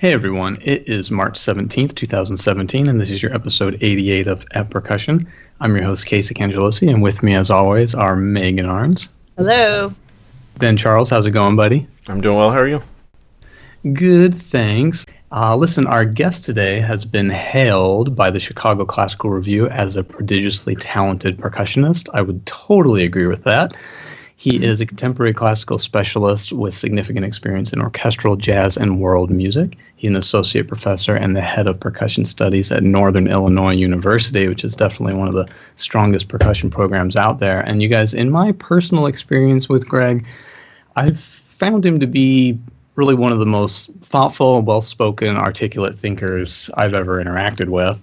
Hey everyone, it is March 17th, 2017, and this is your episode 88 of At Percussion. I'm your host, Casey Cangelosi, and with me, as always, are Megan Arns. Hello. Ben Charles, how's it going, buddy? I'm doing well. How are you? Good, thanks. Listen, our guest today has been hailed by the Chicago Classical Review as a prodigiously talented percussionist. I would totally agree with that. He is a contemporary classical specialist with significant experience in orchestral, jazz, and world music. He's an associate professor and the head of percussion studies at Northern Illinois University, which is definitely one of the strongest percussion programs out there. And you guys, in my personal experience with Greg, I've found him to be really one of the most thoughtful, well-spoken, articulate thinkers I've ever interacted with.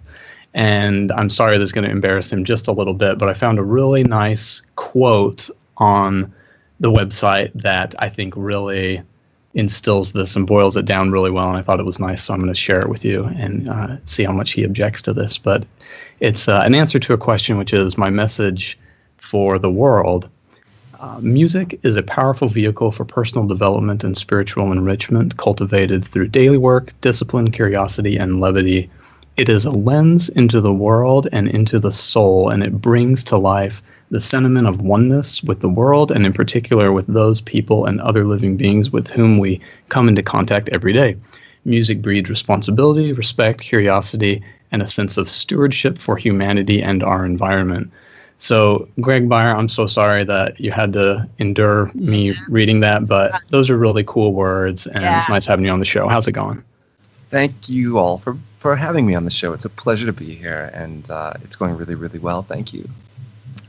And I'm sorry this is going to embarrass him just a little bit, but I found a really nice quote on the website that I think really instills this and boils it down really well, and I thought it was nice, so I'm going to share it with you and see how much he objects to this. But it's an answer to a question, which is my message for the world. Music is a powerful vehicle for personal development and spiritual enrichment, cultivated through daily work, discipline, curiosity, and levity. It is a lens into the world and into the soul, and it brings to life the sentiment of oneness with the world, and in particular with those people and other living beings with whom we come into contact every day. Music breeds responsibility, respect, curiosity, and a sense of stewardship for humanity and our environment. So, Greg Beyer, I'm so sorry that you had to endure me reading that, but those are really cool words, and It's nice having you on the show. How's it going? Thank you all for having me on the show. It's a pleasure to be here, and it's going really, really well. Thank you.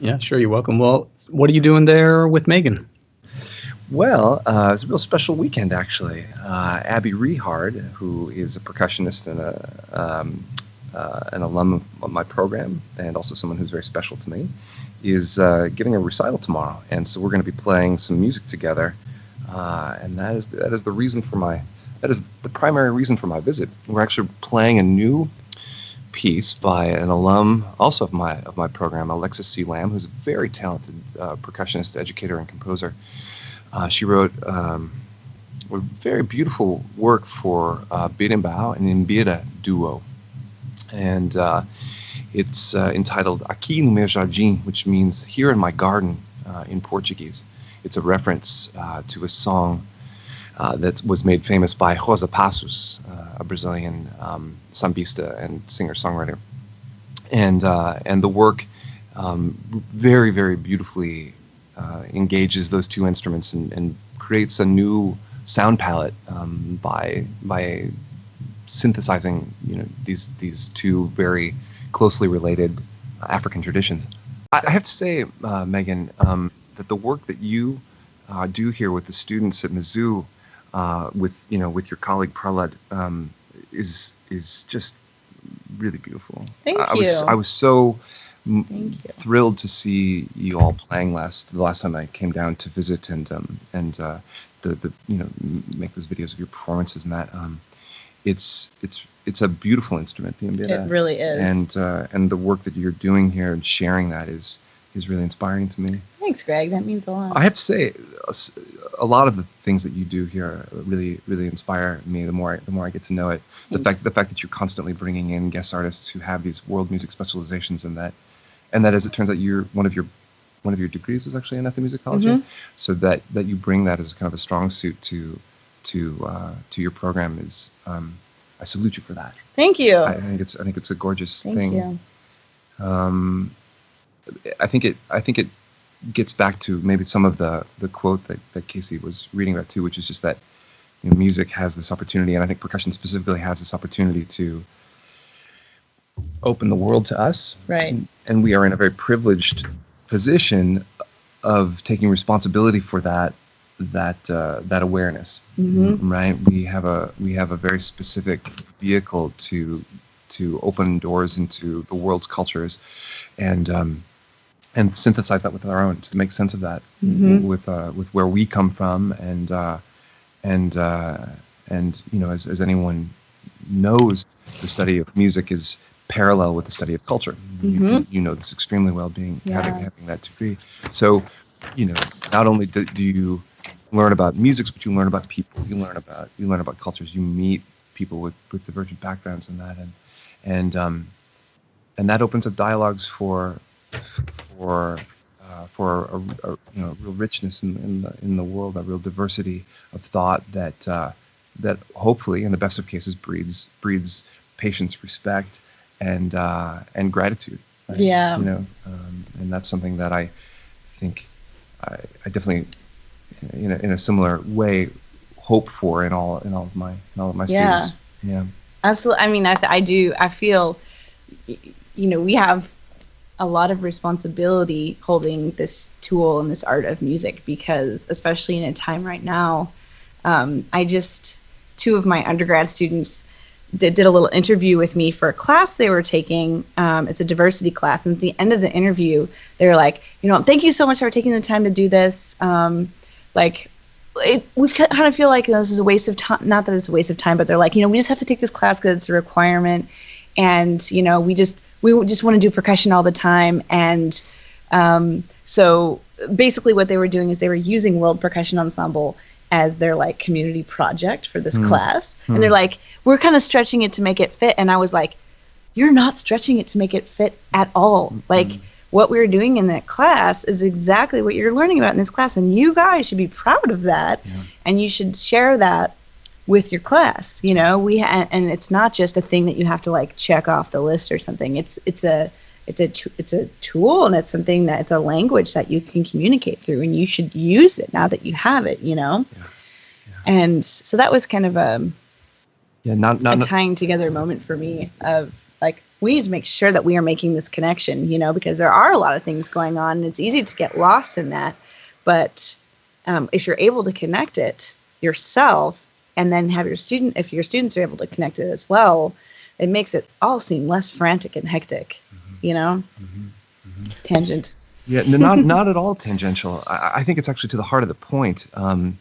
Yeah, sure. You're welcome. Well, what are you doing there with Megan? Well, it's a real special weekend, actually. Abby Rehard, who is a percussionist and an alum of my program, and also someone who's very special to me, is giving a recital tomorrow. And so we're going to be playing some music together. And that is the reason for that is the primary reason for my visit. We're actually playing a new piece by an alum also of my program, Alexis C. Lamb, who's a very talented percussionist, educator, and composer. She wrote a very beautiful work for Berimbau and Imbira duo. And it's entitled Aqui no meu jardim, which means here in my garden in Portuguese. It's a reference to a song that was made famous by Rosa Passos, a Brazilian sambista and singer-songwriter. And the work very, very beautifully engages those two instruments and creates a new sound palette by synthesizing these two very closely related African traditions. I have to say, Megan, that the work that you do here with the students at Mizzou, with your colleague Prahlad, is just really beautiful. Thank you. I was so thrilled to see you all playing the last time I came down to visit and make those videos of your performances and that. It's a beautiful instrument, the mbira. It really is. And the work that you're doing here and sharing that is really inspiring to me. Thanks, Greg. That means a lot. I have to say, a lot of the things that you do here really, really inspire me. The more I get to know it, Thanks. the fact that you're constantly bringing in guest artists who have these world music specializations, and that as it turns out, one of your degrees is actually in ethnomusicology, Mm-hmm. so that you bring that as kind of a strong suit to your program is. I salute you for that. Thank you. I think it's a gorgeous thing. Thank you. I think it gets back to maybe some of the quote that Casey was reading about too, which is just that music has this opportunity, and I think percussion specifically has this opportunity to open the world to us. Right. And we are in a very privileged position of taking responsibility for that awareness. Mm-hmm. Right. We have a very specific vehicle to open doors into the world's cultures, and synthesize that with our own, to make sense of that. Mm-hmm. with where we come from, and as anyone knows, the study of music is parallel with the study of culture. Mm-hmm. You know this extremely well, having that degree. So, not only do you learn about music, but you learn about people. You learn about cultures. You meet people with divergent backgrounds in that, and that opens up dialogues for a real richness in the world, a real diversity of thought that hopefully, in the best of cases, breeds patience, respect, and gratitude. Right? Yeah. And that's something that I think I definitely, in a similar way, hope for in all of my students. Yeah. Absolutely. I mean, I do. I feel, we have a lot of responsibility holding this tool and this art of music, because especially in a time right now, two of my undergrad students did a little interview with me for a class they were taking. It's a diversity class, and at the end of the interview, they were like, thank you so much for taking the time to do this. We kind of feel like this is a waste of time. Not that it's a waste of time, but they're like, we just have to take this class because it's a requirement, and we just want to do percussion all the time. And so basically what they were doing is they were using World Percussion Ensemble as their community project for this class. And they're like, we're kind of stretching it to make it fit. And I was like, you're not stretching it to make it fit at all. What we were doing in that class is exactly what you're learning about in this class. And you guys should be proud of that. Yeah. And you should share that with your class. And it's not just a thing that you have to check off the list or something. It's a tool, and it's something that it's a language that you can communicate through, and you should use it now that you have it. Yeah. And so that was kind of a tying together moment for me of we need to make sure that we are making this connection, because there are a lot of things going on, and it's easy to get lost in that. But if you're able to connect it yourself, and then have if your students are able to connect it as well, it makes it all seem less frantic and hectic, Tangent. Yeah, not at all tangential. I think it's actually to the heart of the point. I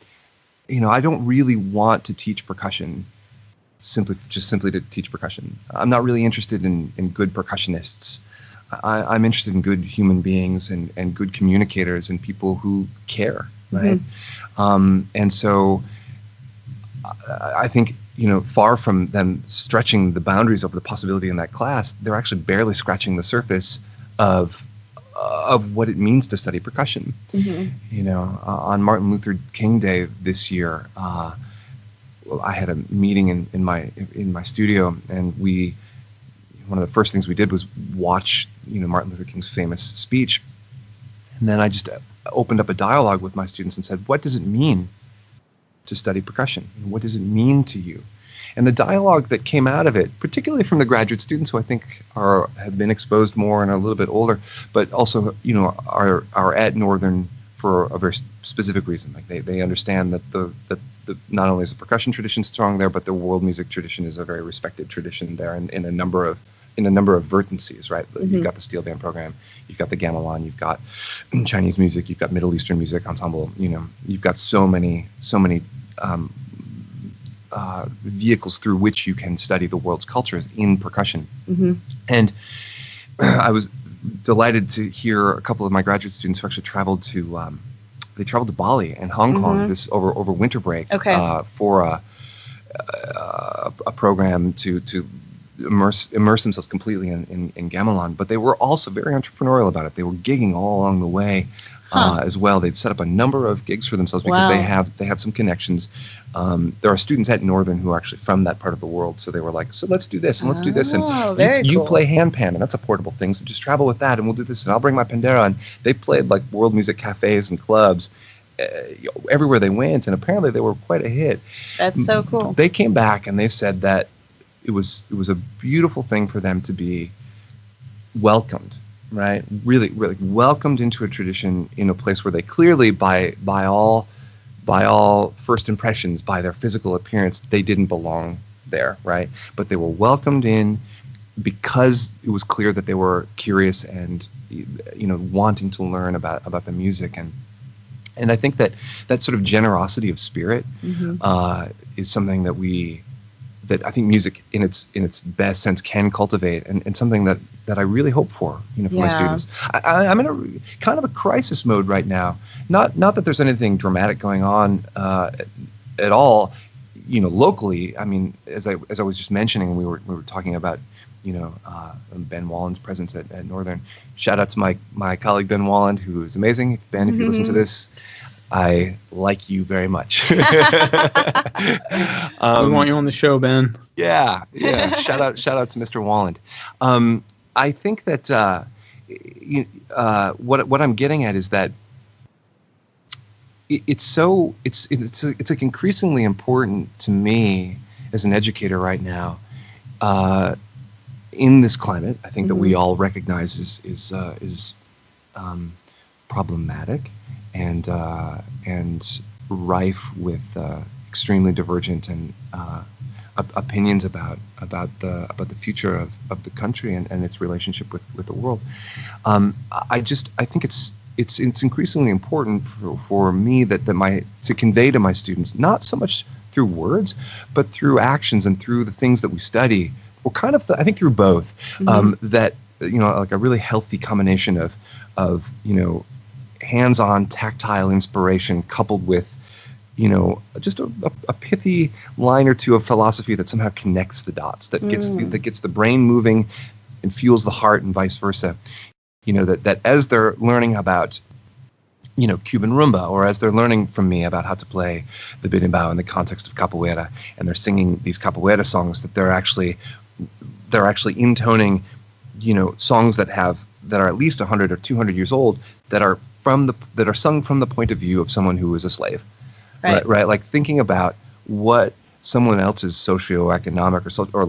don't really want to teach percussion simply to teach percussion. I'm not really interested in good percussionists. I'm interested in good human beings and good communicators and people who care, right? And so I think, far from them stretching the boundaries of the possibility in that class, they're actually barely scratching the surface of what it means to study percussion. On Martin Luther King Day this year, I had a meeting in my studio, and one of the first things we did was watch Martin Luther King's famous speech, and then I just opened up a dialogue with my students and said, what does it mean to study percussion? What does it mean to you? And the dialogue that came out of it, particularly from the graduate students who I think have been exposed more and are a little bit older, but also are at Northern for a very specific reason. They understand that the not only is the percussion tradition strong there, but the world music tradition is a very respected tradition there in a number of vertencies, right? You've got the steel band program, you've got the gamelan, you've got Chinese music, you've got Middle Eastern music ensemble. You've got so many vehicles through which you can study the world's cultures in percussion. And I was delighted to hear a couple of my graduate students who actually traveled to Bali and Hong Kong this over winter break for a program to immerse themselves completely in gamelan. But they were also very entrepreneurial about it. They were gigging all along the way as well. They'd set up a number of gigs for themselves because they had some connections. There are students at Northern who are actually from that part of the world, so they were like, so let's do this and let's do this, and you play handpan, and that's a portable thing, so just travel with that and we'll do this, and I'll bring my pandera. And they played world music cafes and clubs everywhere they went, and apparently they were quite a hit. That's so cool. They came back and they said that it was a beautiful thing for them to be welcomed, right? Really, really welcomed into a tradition in a place where they clearly, by all first impressions, by their physical appearance, they didn't belong there, right? But they were welcomed in because it was clear that they were curious and wanting to learn about the music. And I think that sort of generosity of spirit is something that I think music in its best sense can cultivate, and something that I really hope for, for my students. I'm in a kind of a crisis mode right now. Not that there's anything dramatic going on at all. locally, I mean, as I was just mentioning, we were talking about, Ben Wallen's presence at Northern. Shout out to my colleague Ben Wallen, who is amazing. Ben, if you listen to this, I like you very much. We want you on the show, Ben. Yeah. Shout out to Mr. Wallen. I think that what I'm getting at is that it's like increasingly important to me as an educator right now, in this climate. I think that we all recognize is problematic and rife with extremely divergent and opinions about the future of the country and its relationship with the world. I think it's increasingly important for me to convey to my students, not so much through words, but through actions and through the things that we study, or kind of I think through both, that like a really healthy combination of hands-on tactile inspiration coupled with just a pithy line or two of philosophy that somehow connects the dots, that gets the brain moving and fuels the heart, and vice versa. That as they're learning about Cuban rumba, or as they're learning from me about how to play the berimbau in the context of capoeira, and they're singing these capoeira songs, that they're actually intoning songs that are at least 100 or 200 years old, that are sung from the point of view of someone who was a slave. Right. Like thinking about what someone else's socioeconomic or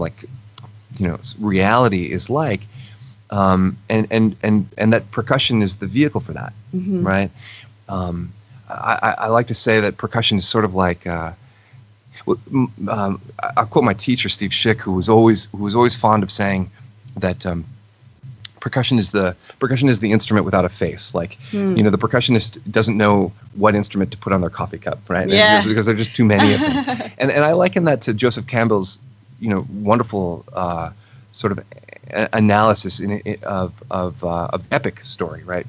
reality is like, and that percussion is the vehicle for that, right? I like to say that percussion is sort of like, I'll quote my teacher Steve Schick, who was always fond of saying that percussion is the instrument without a face. Like, the percussionist doesn't know what instrument to put on their coffee cup, right? Yeah. Because there are just too many of them. and I liken that to Joseph Campbell's, wonderful sort of analysis of epic story, right?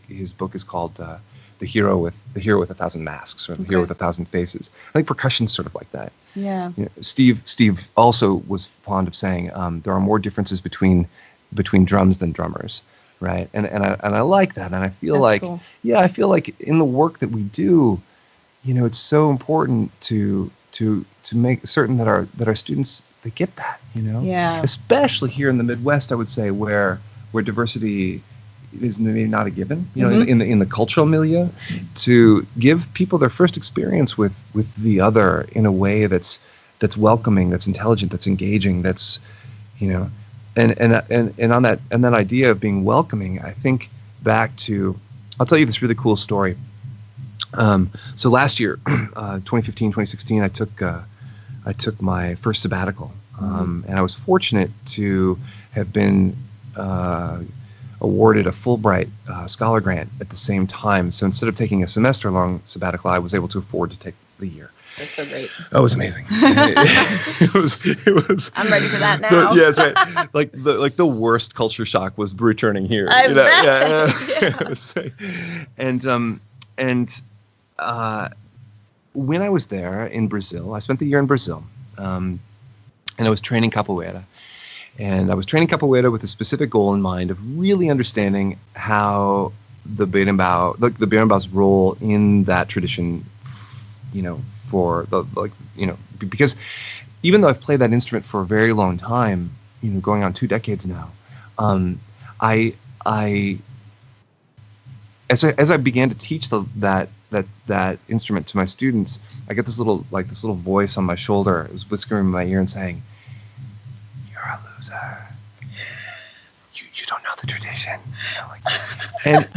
His book is called The Hero with a Thousand Masks, or The Hero with a Thousand Faces. I think percussion's sort of like that. Yeah. Steve also was fond of saying there are more differences between drums than drummers, right? And I like that, and I feel cool. I feel like in the work that we do, it's so important to make certain that our students, they get that, especially here in the Midwest, I would say, where diversity is maybe not a given, in the cultural milieu, to give people their first experience with the other in a way that's welcoming, that's intelligent, that's engaging, that's And on that idea of being welcoming, I think back to, I'll tell you this really cool story. So last year, 2015, 2016, I took my first sabbatical, and I was fortunate to have been awarded a Fulbright scholar grant at the same time. So instead of taking a semester-long sabbatical, I was able to afford to take the year. That's so great. That was amazing. It was. I'm ready for that now. Yeah, that's right. Like the worst culture shock was returning here. I bet. And when I was there in Brazil, I spent the year in Brazil, and I was training capoeira. And I was training capoeira with a specific goal in mind of really understanding how the berimbau's role in that tradition, because even though I've played that instrument for a very long time, going on 2 decades now, as I began to teach that instrument to my students, I get this little voice on my shoulder. It was whispering in my ear and saying, "You're a loser. You don't know the tradition." And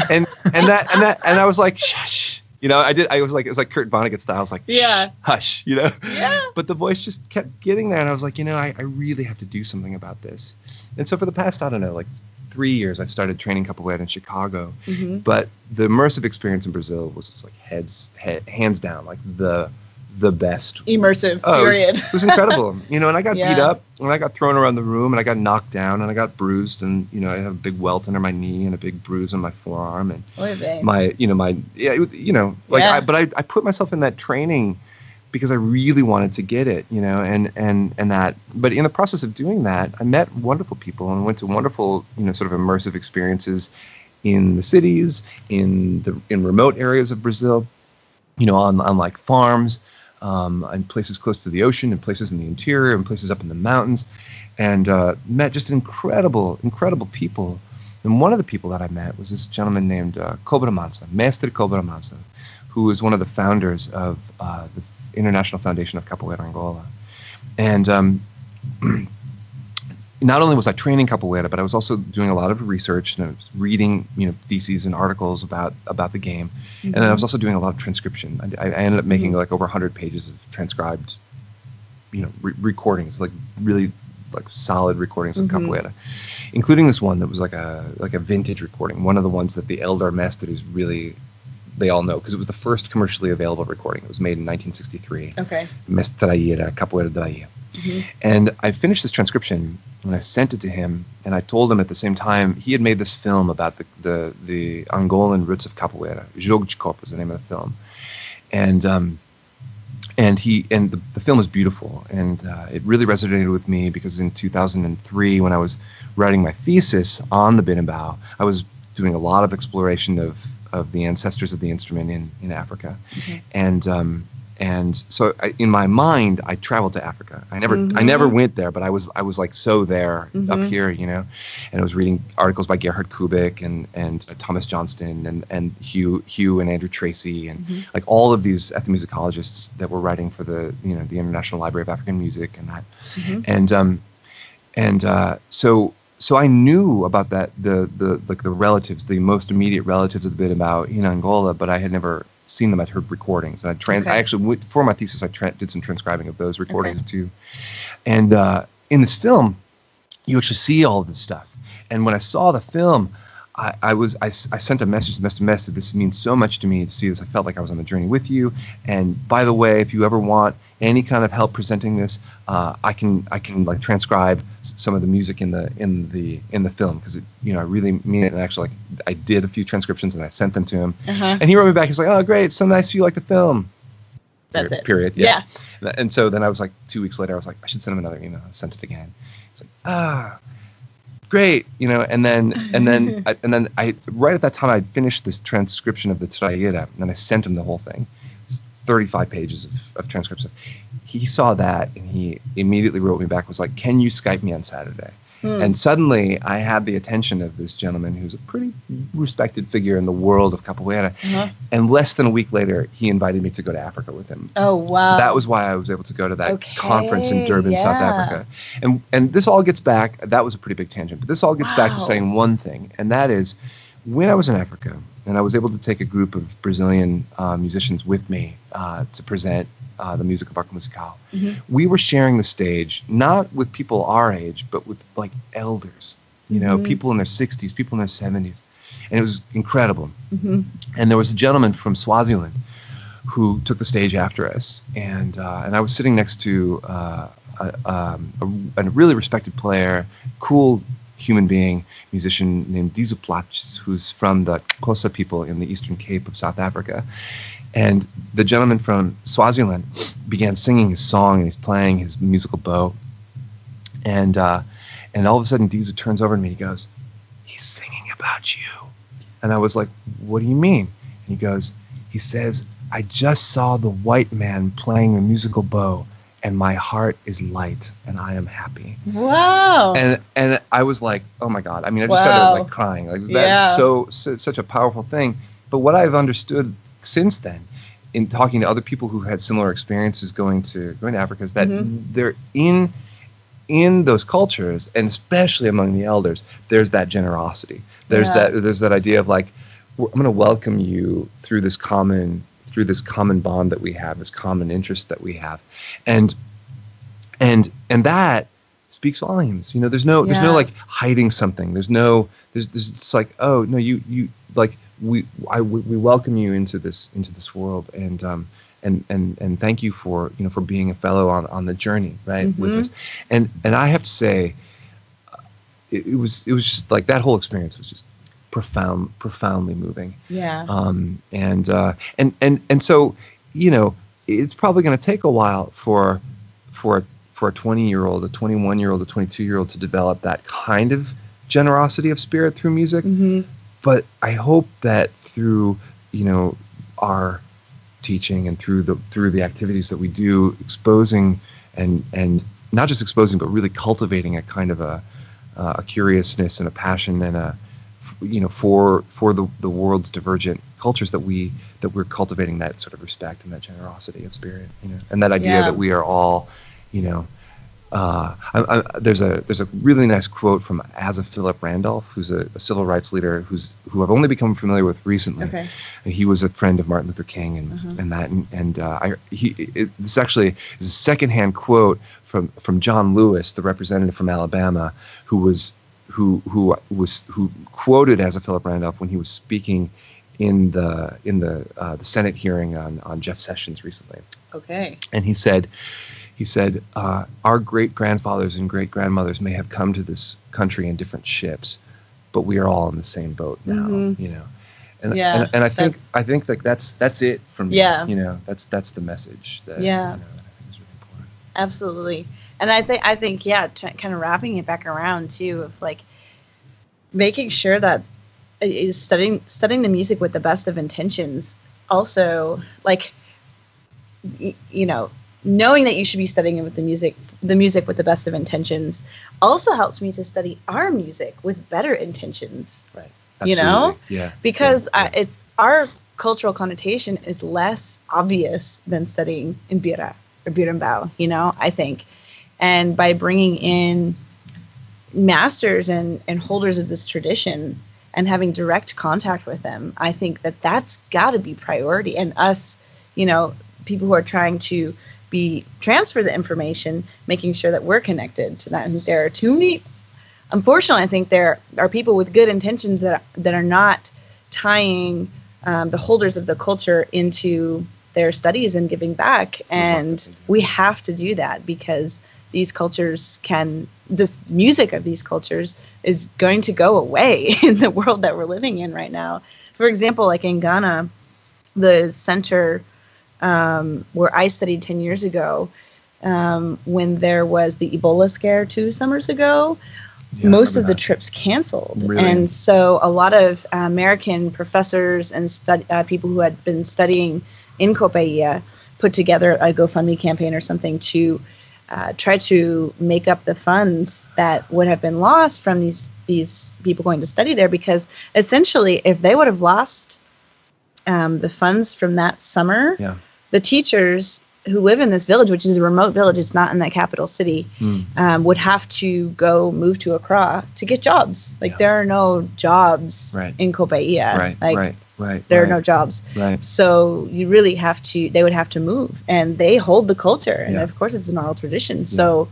I was like, "Shush." It was like Kurt Vonnegut style. I was like, "Shh, hush," Yeah. But the voice just kept getting there, and I was like, I really have to do something about this. And so for the past, 3 years, I've started training capoeira in Chicago. Mm-hmm. But the immersive experience in Brazil was just like hands down, like the best. Immersive, period. It was incredible. And I got beat up, and I got thrown around the room, and I got knocked down, and I got bruised, and I have a big welt under my knee and a big bruise on my forearm, and I put myself in that training because I really wanted to get it, and that. But in the process of doing that, I met wonderful people and went to wonderful, sort of immersive experiences in the cities, in remote areas of Brazil, on like farms, and places close to the ocean, and places in the interior, and places up in the mountains, and met just incredible people. And one of the people that I met was this gentleman named Cobra Mansa, Mestre Cobra Mansa, who is one of the founders of the International Foundation of Capoeira Angola. And not only was I training capoeira, but I was also doing a lot of research, and I was reading, theses and articles about the game. Mm-hmm. And then I was also doing a lot of transcription. I ended up making like over 100 pages of transcribed, recordings, like really like solid recordings of capoeira, including this one that was like a vintage recording, one of the ones that the elder mestres really, they all know, because it was the first commercially available recording. It was made in 1963. Okay. Mestraíra, Capoeira da Bahia. Mm-hmm. And I finished this transcription and I sent it to him, and I told him at the same time he had made this film about the Angolan roots of capoeira. Jogo de Copa is the name of the film, and the film is beautiful, and it really resonated with me because in 2003, when I was writing my thesis on the berimbau, I was doing a lot of exploration of the ancestors of the instrument in Africa, and so in my mind I traveled to Africa. I never went there, but I was like so there up here, and I was reading articles by Gerhard Kubik and Thomas Johnston and Hugh and Andrew Tracy and like all of these ethnomusicologists that were writing for the the International Library of African Music and that, so I knew about that, the relatives, the most immediate relatives of the berimbau in Angola, but I had never seen them. I'd heard recordings, and I actually, for my thesis, I did some transcribing of those recordings too. And in this film, you actually see all of this stuff. And when I saw the film, I sent a message to Mr. Mess that this means so much to me to see this. I felt like I was on the journey with you. And by the way, if you ever want any kind of help presenting this, I can like transcribe some of the music in the film, because I really mean it. And actually, like, I did a few transcriptions and I sent them to him, and he wrote me back. He's like, "Oh, great! It's so nice you like the film." That's it. Period. Yeah. And so then I was like, 2 weeks later, I was like, I should send him another email. I sent it again. It's like, great, and then I right at that time I'd finished this transcription of the Traíra, and I sent him the whole thing. It's 35 pages of transcription. He saw that and he immediately wrote me back, was like, "Can you Skype me on Saturday?" And suddenly I had the attention of this gentleman who's a pretty respected figure in the world of capoeira. And less than a week later, he invited me to go to Africa with him. Oh, wow. That was why I was able to go to that conference in Durban, South Africa. And this all gets back, that was a pretty big tangent, but this all gets back to saying one thing, and that is, when I was in Africa, and I was able to take a group of Brazilian musicians with me to present the music of Arco Musical, we were sharing the stage, not with people our age, but with like elders, people in their 60s, people in their 70s. And it was incredible. And there was a gentleman from Swaziland who took the stage after us. And I was sitting next to a really respected player, cool human being, musician named Dizu Platts, who's from the Xhosa people in the Eastern Cape of South Africa. And the gentleman from Swaziland began singing his song, and he's playing his musical bow. And all of a sudden, Dizu turns over to me and he goes, "He's singing about you." And I was like, "What do you mean?" And he says, "I just saw the white man playing a musical bow, and my heart is light, and I am happy." Wow. And I was like, "Oh my God." I mean, I just started like crying. Like, that's such a powerful thing. But what I've understood since then, in talking to other people who had similar experiences going to Africa, is that they're in those cultures, and especially among the elders, there's that generosity. There's that idea of like, I'm going to welcome you through this common bond that we have, this common interest that we have, and that speaks volumes. There's no like hiding something. There's it's like, oh no, you like, we welcome you into this world, and thank you for for being a fellow on the journey, right, with us. And I have to say, it was just like, that whole experience was just profoundly moving. And so it's probably going to take a while for a 20-year-old, a 21-year-old, a 22-year-old to develop that kind of generosity of spirit through music. Mm-hmm. But I hope that through, our teaching and through the activities that we do, exposing and not just exposing, but really cultivating a kind of a curiousness and a passion and for the world's divergent cultures, that we're cultivating that sort of respect and that generosity of spirit, and that idea that we are all, there's a really nice quote from Asa Philip Randolph, who's a civil rights leader who I've only become familiar with recently. Okay. And he was a friend of Martin Luther King this actually is a secondhand quote from John Lewis, the representative from Alabama, who quoted Asa Philip Randolph when he was speaking in the Senate hearing on Jeff Sessions recently. Okay. And he said, our great-grandfathers and great-grandmothers may have come to this country in different ships, but we are all in the same boat now, Mm-hmm. And I think like that's it for me. Yeah. That's the message that, Yeah. that I think is really important. Absolutely. And I think kind of wrapping it back around too, of like making sure that is studying the music with the best of intentions. Also, like, knowing that you should be studying it with the music with the best of intentions also helps me to study our music with better intentions. Right. Absolutely. Because it's our cultural connotation is less obvious than studying in Bira or Birembao, I think. And by bringing in masters and holders of this tradition and having direct contact with them, I think that's got to be priority. And us, people who are trying to transfer the information, making sure that we're connected to that. And there are too many. Unfortunately, I think there are people with good intentions that are not tying the holders of the culture into their studies and giving back. And we have to do that, because these cultures this music of these cultures is going to go away in the world that we're living in right now. For example, like in Ghana, the center where I studied 10 years ago, when there was the Ebola scare 2 summers ago, most of the trips canceled. Really? And so a lot of American professors and people who had been studying in Copaiya put together a GoFundMe campaign or something to try to make up the funds that would have been lost from these people going to study there. Because essentially, if they would have lost the funds from that summer, the teachers who live in this village, which is a remote village, it's not in that capital city, would have to move to Accra to get jobs. Like there are no jobs in Copaiya. There are no jobs. Right. So you really they would have to move, and they hold the culture, and of course it's an oral tradition. So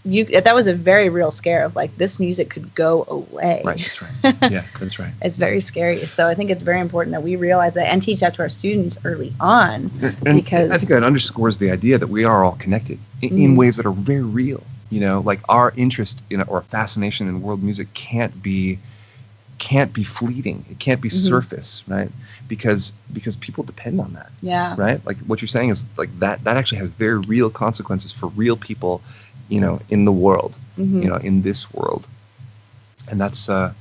that was a very real scare of like, this music could go away. Right, that's right. Yeah, that's right. It's very scary. So I think it's very important that we realize that and teach that to our students early on. Because I think that underscores the idea that we are all connected in ways that are very real. Like our interest in or fascination in world music can't be fleeting. It can't be surface, right? Because people depend on that. Yeah. Right? Like what you're saying is like that actually has very real consequences for real people, in the world, in this world. And that's that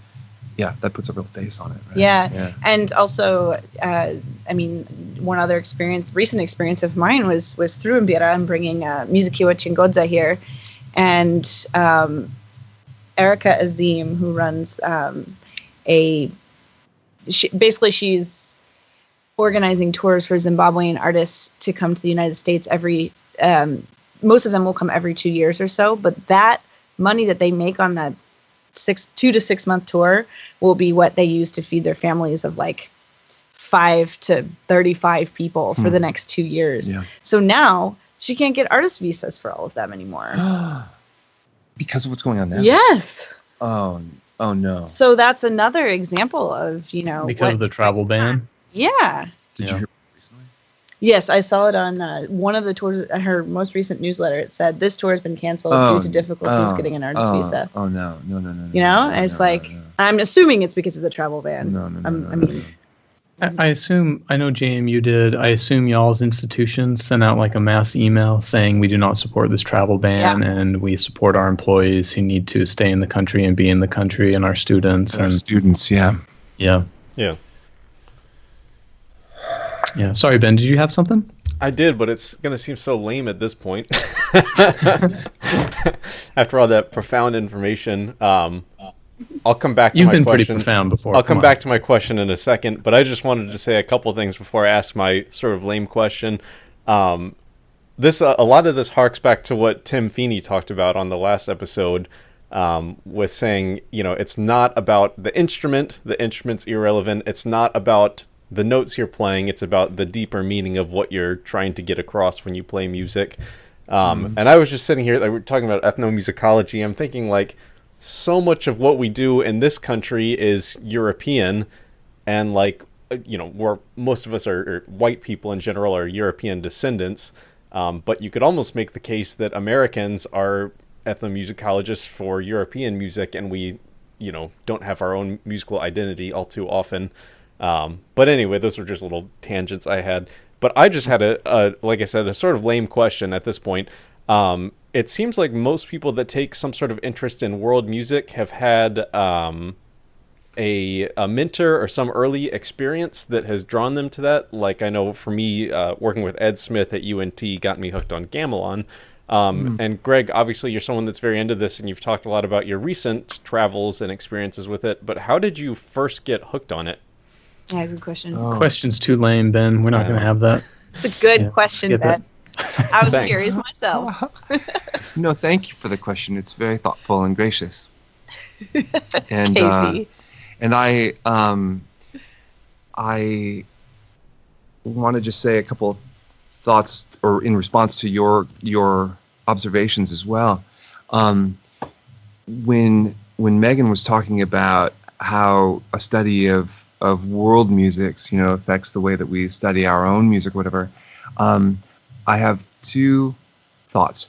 puts a real face on it, right? Yeah. And also, one other recent experience of mine was through Mbira and bringing Musikiwa Chingodza here. And Erica Azim, who runs she's organizing tours for Zimbabwean artists to come to the United States most of them will come every 2 years or so, but that money that they make on that 2 to 6 month tour will be what they use to feed their families of like 5 to 35 people for the next 2 years. Yeah. So now she can't get artist visas for all of them anymore. Because of what's going on now? Yes. Oh no. So that's another example of, because of the travel ban? Yeah. Did you hear recently? Yes, I saw it on one of the tours, her most recent newsletter. It said, this tour has been canceled due to difficulties getting an artist visa. Oh, no. And it's I'm assuming it's because of the travel ban. No. I assume, I know JMU did, I assume y'all's institutions sent out like a mass email saying we do not support this travel ban and we support our employees who need to stay in the country and be in the country and our students. And our students, yeah. Yeah. Yeah. Yeah. Sorry, Ben, did you have something? I did, but it's going to seem so lame at this point. After all that profound information, I'll come back to my question. You've been pretty profound before. I'll come back to my question in a second, but I just wanted to say a couple things before I ask my sort of lame question. This a lot of this harks back to what Tim Feeney talked about on the last episode, with saying, it's not about the instrument. The instrument's irrelevant. It's not about the notes you're playing. It's about the deeper meaning of what you're trying to get across when you play music. And I was just sitting here, like, we're talking about ethnomusicology. I'm thinking, like, so much of what we do in this country is European, and like, where most of us are white people in general are European descendants. But you could almost make the case that Americans are ethnomusicologists for European music, and we, don't have our own musical identity all too often. But anyway, those were just little tangents I had. But I just had like I said, a sort of lame question at this point. It seems like most people that take some sort of interest in world music have had a mentor or some early experience that has drawn them to that. Like, I know for me, working with Ed Smith at UNT got me hooked on gamelan. And Greg, obviously you're someone that's very into this, and you've talked a lot about your recent travels and experiences with it. But how did you first get hooked on it? Yeah, good question. Question's too lame, Ben. We're not going to have that. It's a good question, Ben. I was curious myself. No, thank you for the question. It's very thoughtful and gracious. And Casey. And I want to just say a couple of thoughts, or in response to your observations as well. When Megan was talking about how a study of world musics, affects the way that we study our own music, whatever, I have two thoughts.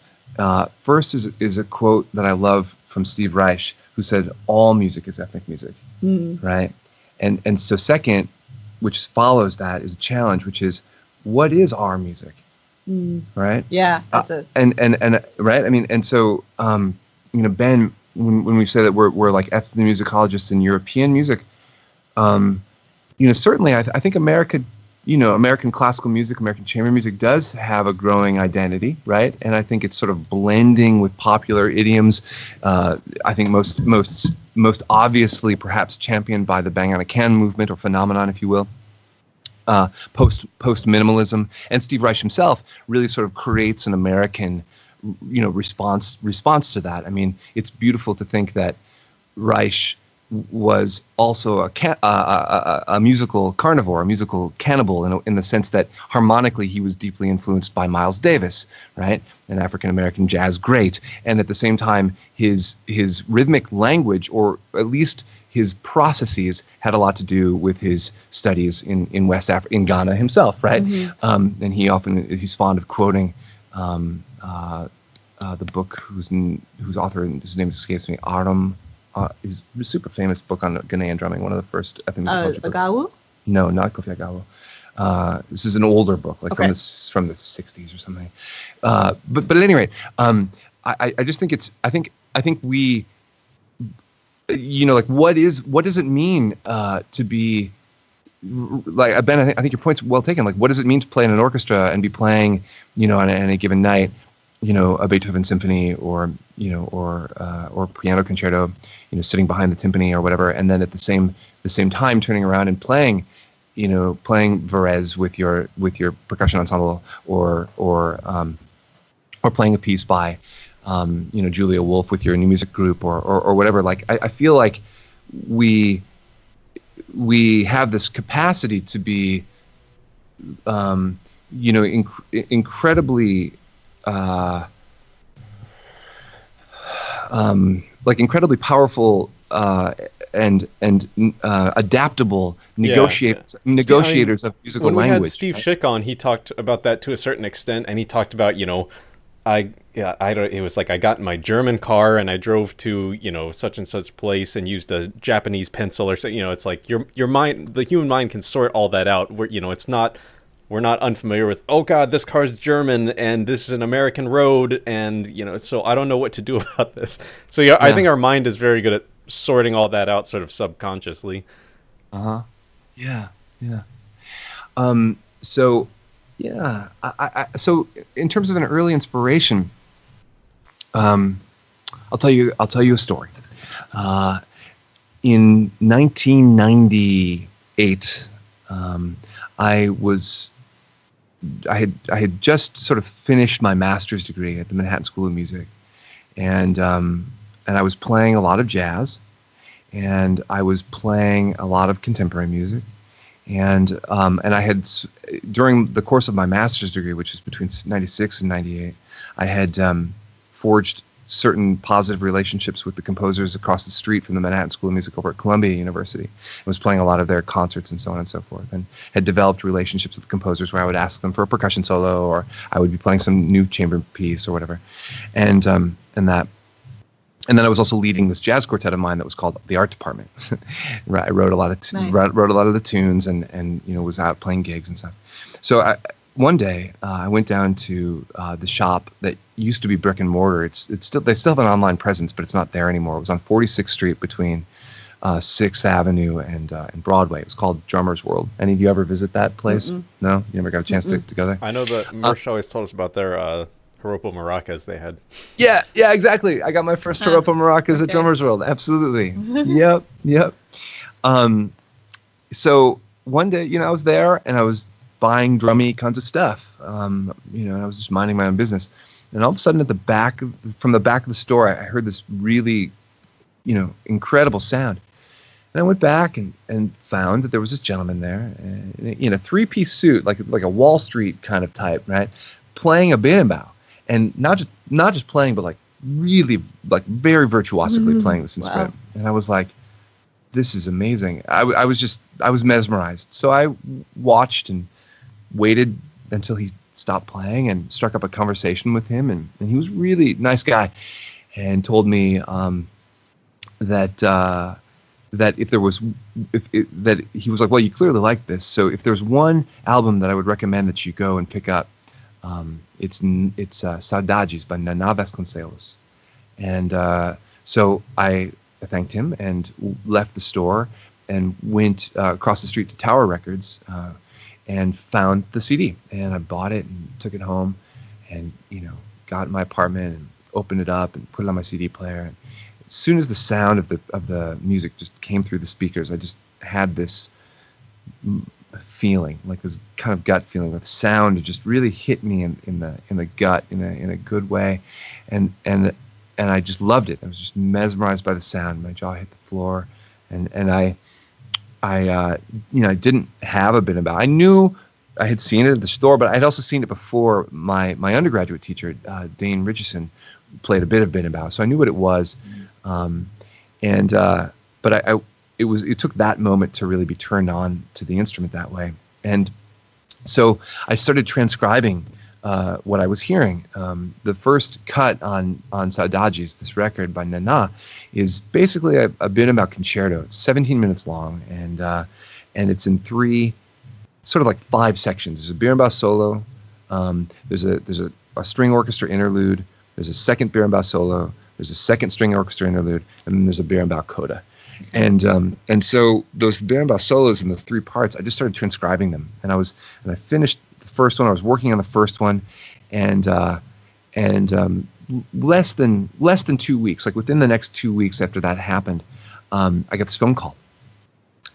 First is a quote that I love from Steve Reich, who said, "All music is ethnic music," right? And so second, which follows that, is a challenge, which is, what is our music, right? Yeah, that's it. And right, I mean, and so Ben, when we say that we're like ethnomusicologists in European music, certainly I think America, American classical music, American chamber music does have a growing identity, right? And I think it's sort of blending with popular idioms. I think most obviously perhaps championed by the Bang on a Can movement, or phenomenon, if you will. Post minimalism, and Steve Reich himself really sort of creates an American, response to that. I mean, it's beautiful to think that Reich was also a musical carnivore, a musical cannibal, in the sense that harmonically he was deeply influenced by Miles Davis, right, an African American jazz great, and at the same time his rhythmic language, or at least his processes, had a lot to do with his studies in West Africa, in Ghana himself, right? Mm-hmm. And he's fond of quoting the book whose author, whose name escapes me, Aram. His super famous book on Ghanaian drumming, one of the first ethnomusicology books. Agawu? No, not Kofi Agawu. This is an older book, like from the 60s or something. But at any rate, I just think I think we, like, what does it mean to be, like, Ben, I think your point's well taken. Like, what does it mean to play in an orchestra and be playing, on a given night, a Beethoven symphony, or piano concerto, sitting behind the timpani or whatever, and then at the same time turning around and playing Varese with your percussion ensemble, or playing a piece by Julia Wolf with your new music group, or whatever. Like, I feel like we have this capacity to be incredibly incredibly powerful and adaptable negotiators of musical language. We had Steve Schick on. He talked about that to a certain extent, and he talked about I don't. It was like I got in my German car and I drove to such and such place and used a Japanese pencil or so. It's like your mind, the human mind can sort all that out. It's not. We're not unfamiliar with, oh God, this car's German and this is an American road, and so I don't know what to do about this. So yeah, I think our mind is very good at sorting all that out, sort of subconsciously. Yeah. So yeah, so in terms of an early inspiration, I'll tell you a story. In 1998, I had just sort of finished my master's degree at the Manhattan School of Music, and I was playing a lot of jazz, and I was playing a lot of contemporary music, and I had, during the course of my master's degree, which was between 96 and 98, I had forged certain positive relationships with the composers across the street from the Manhattan School of Music over at Columbia University. I was playing a lot of their concerts and so on and so forth, and had developed relationships with composers where I would ask them for a percussion solo, or I would be playing some new chamber piece or whatever, and then I was also leading this jazz quartet of mine that was called the Art Department. I wrote a lot of wrote a lot of the tunes, and was out playing gigs and stuff. So one day I went down to the shop that used to be brick and mortar. They still have an online presence, but it's not there anymore. It was on 46th Street between 6th Avenue and Broadway. It was called Drummer's World. Any of you ever visit that place? Mm-mm. No, you never got a chance to go there. I know that Mersh always told us about their Hiropo maracas they had. Yeah, exactly. I got my first Hiropo maracas at Drummer's World. Absolutely. Yep. So one day, I was there and I was buying drummy kinds of stuff. And I was just minding my own business. And all of a sudden, from the back of the store, I heard this really, incredible sound. And I went back and found that there was this gentleman there, in a three-piece suit, like a Wall Street kind of type, right, playing a berimbau, and not just playing, but like really, like very virtuosically playing this instrument. Wow. And I was like, this is amazing. I was mesmerized. So I watched and waited until he stopped playing and struck up a conversation with him, and he was really nice guy, and told me that if there was that he was like, well, you clearly like this, so if there's one album that I would recommend that you go and pick up, it's Saudades by Nana Vasconcelos. And so I thanked him and left the store and went across the street to Tower Records and found the CD, and I bought it and took it home, and got in my apartment and opened it up and put it on my CD player. And as soon as the sound of the music just came through the speakers, I just had this feeling, like this kind of gut feeling, that the sound just really hit me in the gut in a good way, and I just loved it. I was just mesmerized by the sound. My jaw hit the floor, and I didn't have a berimbau. I knew I had seen it at the store, but I'd also seen it before. My undergraduate teacher, Dane Richardson, played a bit of berimbau, so I knew what it was. But it took that moment to really be turned on to the instrument that way. And so I started transcribing what I was hearing. The first cut on Saudades, this record by Nana, is basically a berimbau concerto. It's 17 minutes long, and it's in three, sort of like 5 sections. There's a berimbau solo, there's a string orchestra interlude, there's a second berimbau solo, there's a second string orchestra interlude, and then there's a berimbau coda. And so those berimbau solos in the 3 parts, I just started transcribing them, and I finished the first one. I was working on the first one, and less than 2 weeks, like within the next 2 weeks after that happened, I got this phone call,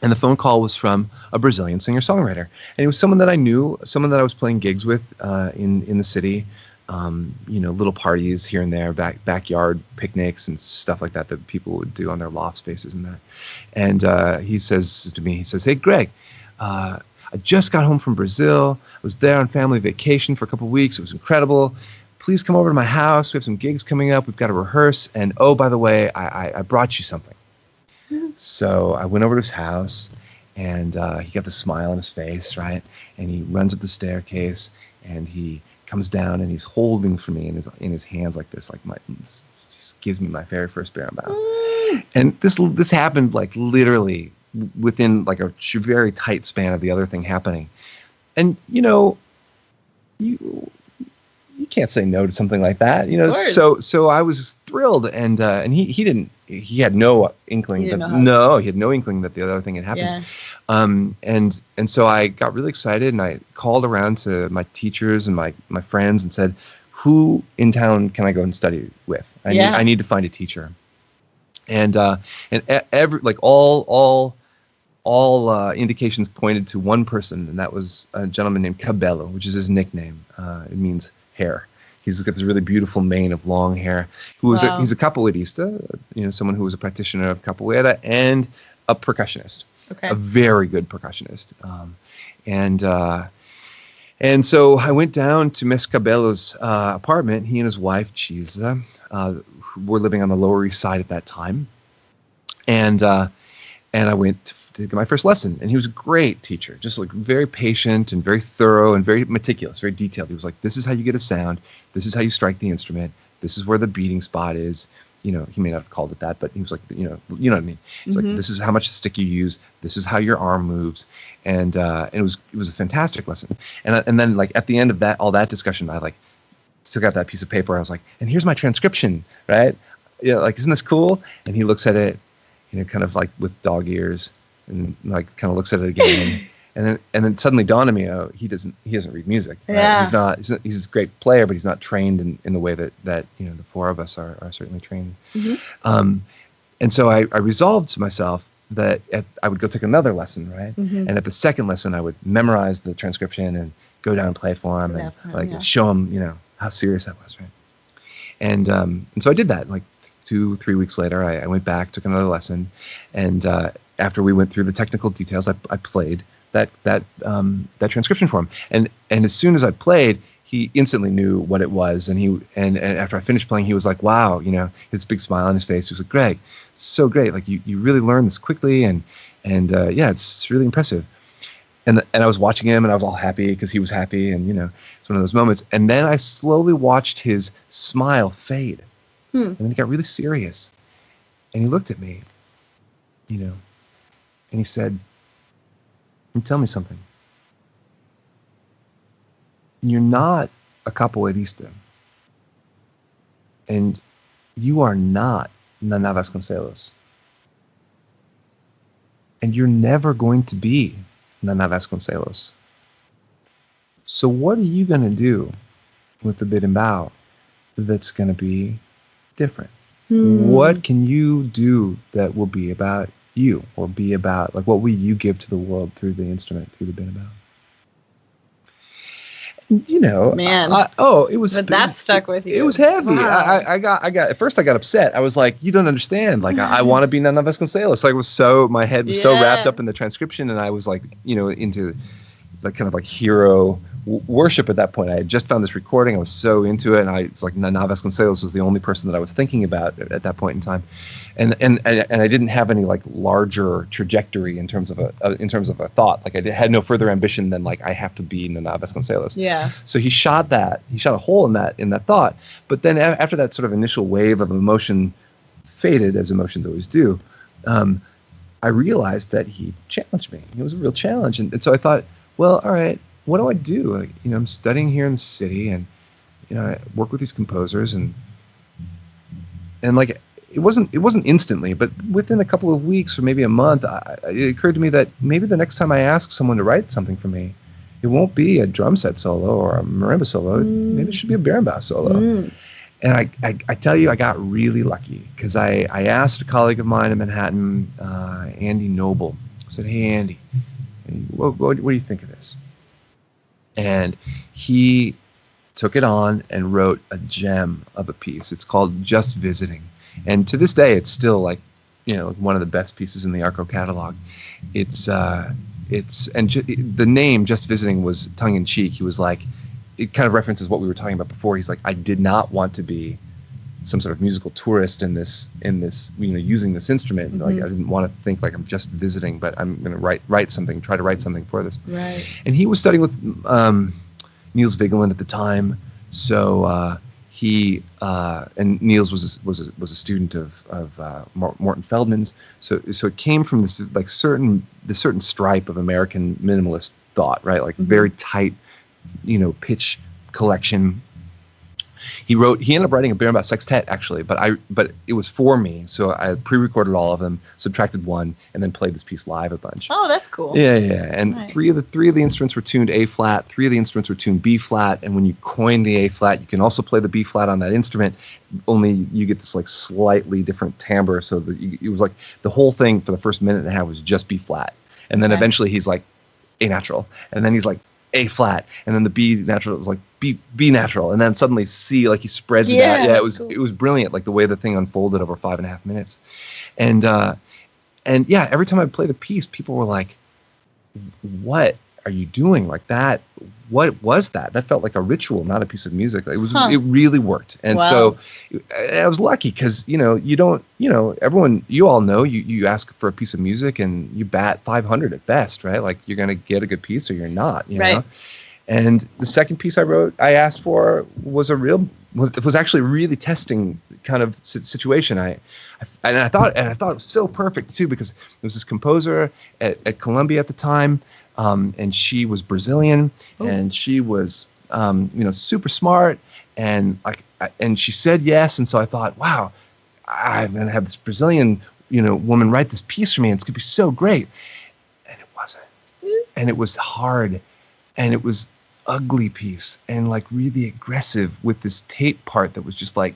and the phone call was from a Brazilian singer-songwriter, and it was someone that I knew, someone that I was playing gigs with in the city. Little parties here and there, backyard picnics and stuff like that people would do on their loft spaces and that. And he says to me, "Hey, Greg, I just got home from Brazil. I was there on family vacation for a couple of weeks. It was incredible. Please come over to my house. We have some gigs coming up. We've got to rehearse. And oh, by the way, I brought you something." So I went over to his house, and he got the smile on his face, right? And he runs up the staircase, and he comes down and he's holding for me in his hands like this, like just gives me my very first Berimbau. And this happened like literally within like a very tight span of the other thing happening. And you can't say no to something like that, so I was thrilled, and he had no inkling that the other thing had happened. And so I got really excited, and I called around to my teachers and my friends and said, who in town can I go and study with? I need to find a teacher. And every, like all indications pointed to one person, and that was a gentleman named Cabello, which is his nickname. It means hair. He's got this really beautiful mane of long hair. He's a capoeirista, someone who was a practitioner of capoeira and a percussionist. Okay. A very good percussionist. And so I went down to Miss Cabello's apartment. He and his wife, Chisa, were living on the Lower East Side at that time. And I went to get my first lesson. And he was a great teacher, just like very patient and very thorough and very meticulous, very detailed. He was like, this is how you get a sound. This is how you strike the instrument. This is where the beating spot is. He may not have called it that, but he was like, you know what I mean? It's like, this is how much stick you use. This is how your arm moves. And it was a fantastic lesson. And then like at the end of all that discussion, I like took out that piece of paper. I was like, and here's my transcription, right? Like, isn't this cool? And he looks at it, kind of like with dog ears, and like kind of looks at it again. And then suddenly dawned on me, he doesn't read music. Right? Yeah. He's a great player, but he's not trained in the way that the four of us are certainly trained. Mm-hmm. And so I resolved to myself that I would go take another lesson, right? Mm-hmm. And at the second lesson, I would memorize the transcription and go down and play for him and show him, how serious that was, right? And so I did that. Like 2-3 weeks later, I went back, took another lesson, and after we went through the technical details, I played that transcription for him. And as soon as I played, he instantly knew what it was. And after I finished playing, he was like, wow, his big smile on his face. He was like, Greg, so great. Like you really learned this quickly. And it's really impressive. And I was watching him, and I was all happy because he was happy. And, it's one of those moments. And then I slowly watched his smile fade. And then he got really serious. And he looked at me, and he said, tell me something. You're not a capoeirista. And you are not Nana Vasconcelos. And you're never going to be Nana Vasconcelos. So what are you going to do with the berimbau that's going to be different? What can you do that will be about you, or be about, like, what will you give to the world through the instrument, through the berimbau? Man, it was. But that stuck with you. It was heavy. Wow. I got. At first, I got upset. I was like, "You don't understand. Like, I want to be Nana Vasconcelos." Like, my head was so wrapped up in the transcription, and I was like, into, like, kind of like hero worship at that point. I had just found this recording. I was so into it, and it's like Nana Vasconcelos was the only person that I was thinking about at that point in time, and I didn't have any like larger trajectory in terms of a thought. Like, I had no further ambition than like I have to be Nana Vasconcelos. Yeah. So he shot a hole in that thought. But then after that sort of initial wave of emotion faded, as emotions always do, I realized that he challenged me. It was a real challenge, and so I thought, well, all right, what do I do? Like, I'm studying here in the city, and I work with these composers, and like it wasn't instantly, but within a couple of weeks or maybe a month, it occurred to me that maybe the next time I ask someone to write something for me, it won't be a drum set solo or a marimba solo. Maybe it should be a berimbau solo. And I tell you, I got really lucky, because I asked a colleague of mine in Manhattan, Andy Noble. I said, "Hey, Andy, what do you think of this?" And he took it on and wrote a gem of a piece. It's called Just Visiting. And to this day, it's still like, one of the best pieces in the Arco catalog. The name Just Visiting was tongue in cheek. He was like, it kind of references what we were talking about before. He's like, I did not want to be some sort of musical tourist in this, using this instrument. Like, I didn't want to think like I'm just visiting, but I'm going to write something, try to write something for this. Right. And he was studying with, Niels Vigeland at the time. So he and Niels was a student of Morton Feldman's. So it came from this like certain stripe of American minimalist thought, right? Like very tight, pitch collection. He ended up writing a Berimbau sextet actually, but it was for me, so I pre-recorded all of them, subtracted one, and then played this piece live a bunch. Oh, that's cool. Yeah. And nice. three of the instruments were tuned A flat, 3 of the instruments were tuned B flat, and when you coin the A flat, you can also play the B flat on that instrument. Only you get this like slightly different timbre, so that it was like the whole thing for the first minute and a half was just B flat, and then eventually he's like A natural, and then he's like A flat, and then the B natural was like B natural, and then suddenly C, like he spreads it out. Yeah, it was brilliant, like the way the thing unfolded over 5.5 minutes, and yeah, every time I play the piece, people were like, "What are you doing like that? What was that? That felt like a ritual, not a piece of music." It was, it really worked, and so I was lucky because you don't, everyone, you all know, you ask for a piece of music and you bat 500 at best, right? Like you're gonna get a good piece or you're not, you know. And the second piece I asked for was was actually a really testing kind of situation. I thought it was so perfect too, because there was this composer at Columbia at the time, and she was Brazilian, and she was super smart, and and she said yes, and so I thought, wow, I'm gonna have this Brazilian woman write this piece for me, and it's gonna be so great. And it wasn't, and it was hard. And it was ugly piece and like really aggressive with this tape part that was just like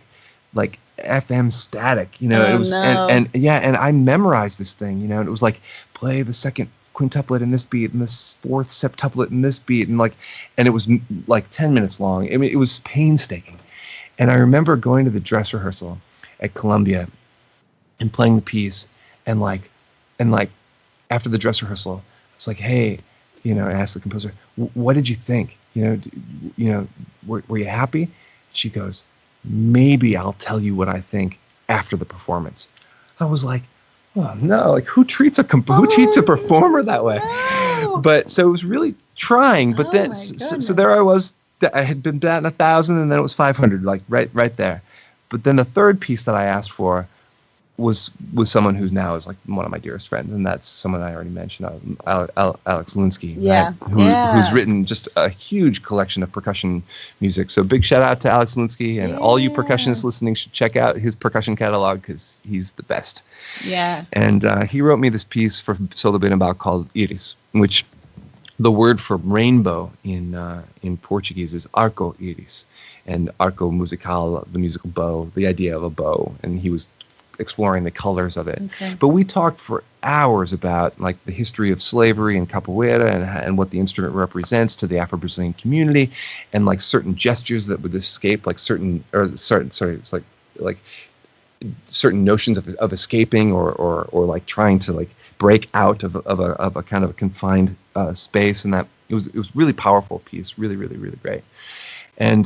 FM static, it was, and I memorized this thing, and it was like, play the second quintuplet in this beat and this fourth septuplet in this beat, and it was like 10 minutes long. I mean, it was painstaking. And I remember going to the dress rehearsal at Columbia and playing the piece, and after the dress rehearsal, I was like, hey, I asked the composer, what did you think? Were you happy? She goes, maybe I'll tell you what I think after the performance. I was like, oh no, like who treats a performer that way? No. But so it was really trying, but then, so there I was, I had been batting 1,000 and then it was 500, like right there. But then the third piece that I asked for was someone who now is like one of my dearest friends, and that's someone I already mentioned, Alex Lunsky, who's written just a huge collection of percussion music. So big shout out to Alex Lunsky, and all you percussionists listening should check out his percussion catalog because he's the best. Yeah. And he wrote me this piece for Solo Berimbau called Iris, which the word for rainbow in Portuguese is arco iris, and arco musical, the musical bow, the idea of a bow, and he was exploring the colors of it. Okay. But we talked for hours about like the history of slavery in capoeira and what the instrument represents to the Afro-Brazilian community, and like certain gestures that would escape, like certain notions of escaping or like trying to like break out of a kind of a confined space, and that it was really powerful piece, really great. And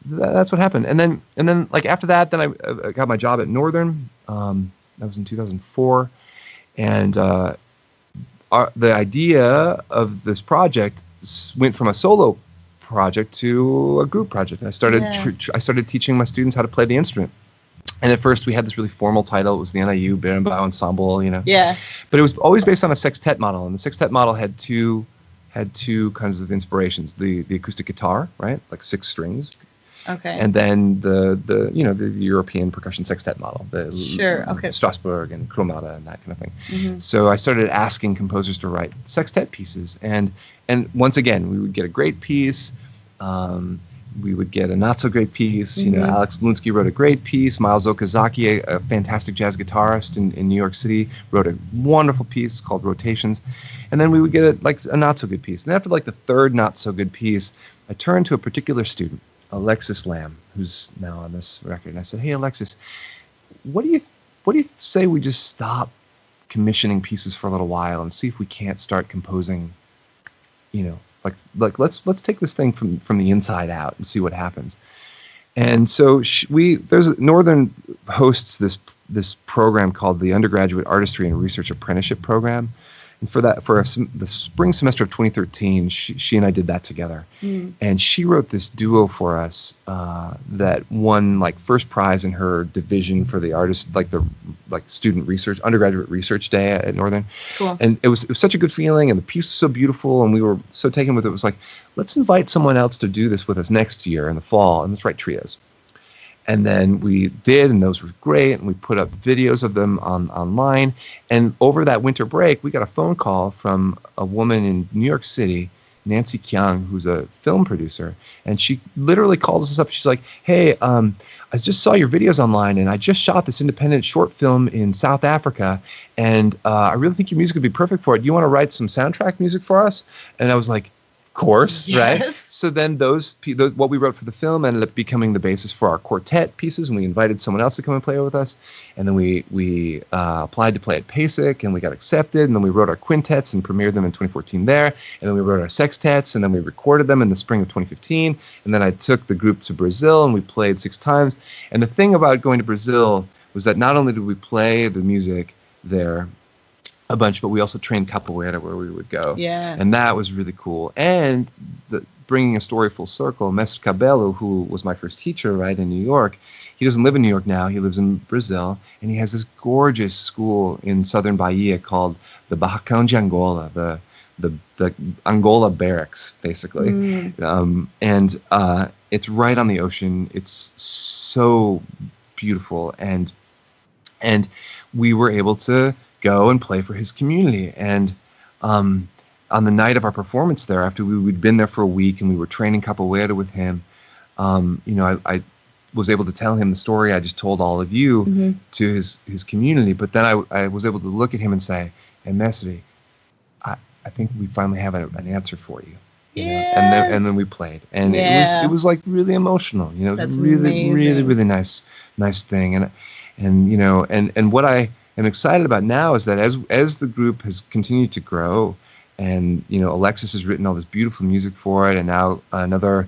that's what happened. And then like after that, then I got my job at Northern. That was in 2004, and the idea of this project went from a solo project to a group project. I started teaching my students how to play the instrument. And at first we had this really formal title. It was the NIU Berimbau Ensemble, Yeah. But it was always based on a sextet model, and the sextet model had two kinds of inspirations: the acoustic guitar, right, like 6 strings. Okay. And then the European percussion sextet model, Strasbourg and Chromata and that kind of thing. Mm-hmm. So I started asking composers to write sextet pieces, and once again we would get a great piece, we would get a not so great piece. Mm-hmm. Alex Lunsky wrote a great piece. Miles Okazaki, a fantastic jazz guitarist in New York City, wrote a wonderful piece called Rotations, and then we would get a not so good piece. And after like the third not so good piece, I turned to a particular student, Alexis Lamb, who's now on this record, and I said, "Hey, Alexis, what do you say we just stop commissioning pieces for a little while and see if we can't start composing? Like let's take this thing from the inside out and see what happens." And so Northern hosts this program called the Undergraduate Artistry and Research Apprenticeship Program, And for the spring semester of 2013, she and I did that together. And she wrote this duo for us that won like first prize in her division for the artist, like the student research, undergraduate research day at Northern. Cool. And it was such a good feeling, and the piece was so beautiful, and we were so taken with it. It was like, let's invite someone else to do this with us next year in the fall, and let's write trios. And then we did, and those were great, and we put up videos of them online. And over that winter break, we got a phone call from a woman in New York City, Nancy Kyung, who's a film producer, and she literally called us up. She's like, hey, I just saw your videos online, and I just shot this independent short film in South Africa, and I really think your music would be perfect for it. Do you want to write some soundtrack music for us? And I was like, course, yes. Right? So then what we wrote for the film ended up becoming the basis for our quartet pieces, and we invited someone else to come and play with us. And then we applied to play at PASIC, and we got accepted. And then we wrote our quintets and premiered them in 2014 there. And then we wrote our sextets, and then we recorded them in the spring of 2015. And then I took the group to Brazil, and we played 6 times. And the thing about going to Brazil was that not only did we play the music there a bunch, but we also trained capoeira where we would go. Yeah. And that was really cool. And bringing a story full circle, Mestre Cabello, who was my first teacher, right, in New York, he doesn't live in New York now. He lives in Brazil, and he has this gorgeous school in southern Bahia called the Barracão de Angola, the Angola barracks, basically. And it's right on the ocean. It's so beautiful, and we were able to go and play for his community. And on the night of our performance there, after we'd been there for a week and we were training capoeira with him, I was able to tell him the story I just told all of you to his community. But then I was able to look at him and say, "Hey, Mestre, I think we finally have an answer for you." Yes. And then we played, and it was like really emotional. It was That's really, amazing. really nice thing. And what I am excited about now is that as the group has continued to grow, and Alexis has written all this beautiful music for it, and now another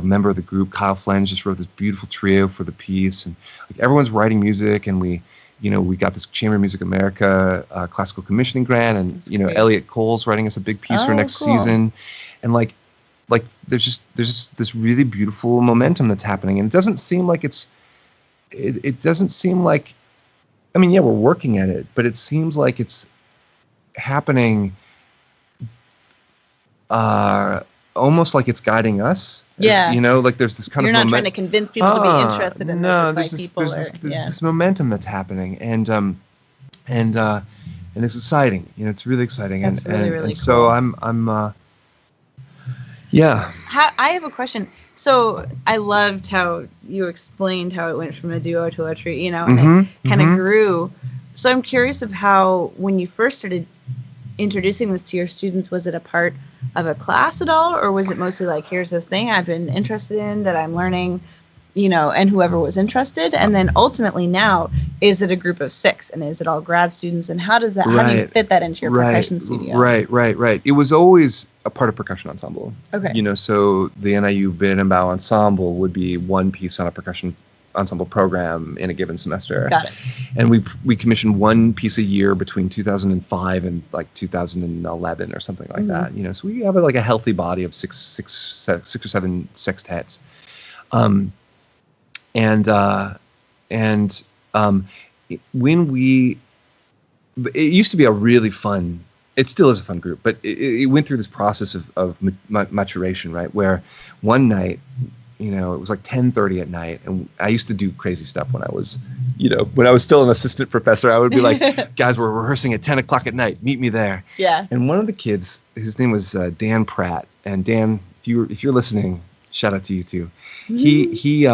member of the group, Kyle Flens, just wrote this beautiful trio for the piece, and like everyone's writing music, and we got this Chamber Music America classical commissioning grant, and Elliot Cole's writing us a big piece for next season, and like there's just this really beautiful momentum that's happening, and it doesn't seem like it doesn't seem like, I mean, yeah, we're working at it, but it seems like it's happening almost like it's guiding us. Yeah. Like there's this kind You're of not trying to convince people to be interested in no, this. It's like there's this momentum that's happening, and it's exciting. It's really exciting. That's really cool. And so I'm yeah. I have a question. So I loved how you explained how it went from a duo to a trio, and it kind of grew. So I'm curious of how, when you first started introducing this to your students, was it a part of a class at all, or was it mostly like, here's this thing I've been interested in that I'm learning, and whoever was interested, and then ultimately now, is it a group of 6, and is it all grad students, and how does that, how do you fit that into your percussion studio? Right. It was always a part of percussion ensemble. Okay. So the NIU Bid and Bow ensemble would be one piece on a percussion ensemble program in a given semester. Got it. And we commissioned one piece a year between 2005 and like 2011 or something like that. So we have like a healthy body of six or seven sextets. When it used to be a really fun, it still is a fun group, but it went through this process of maturation, right? Where one night, it was like 10:30 at night, and I used to do crazy stuff when I was, when I was still an assistant professor. I would be like, guys, we're rehearsing at 10 o'clock at night. Meet me there. Yeah. And one of the kids, his name was Dan Pratt, and Dan, if you're listening, shout out to you too. He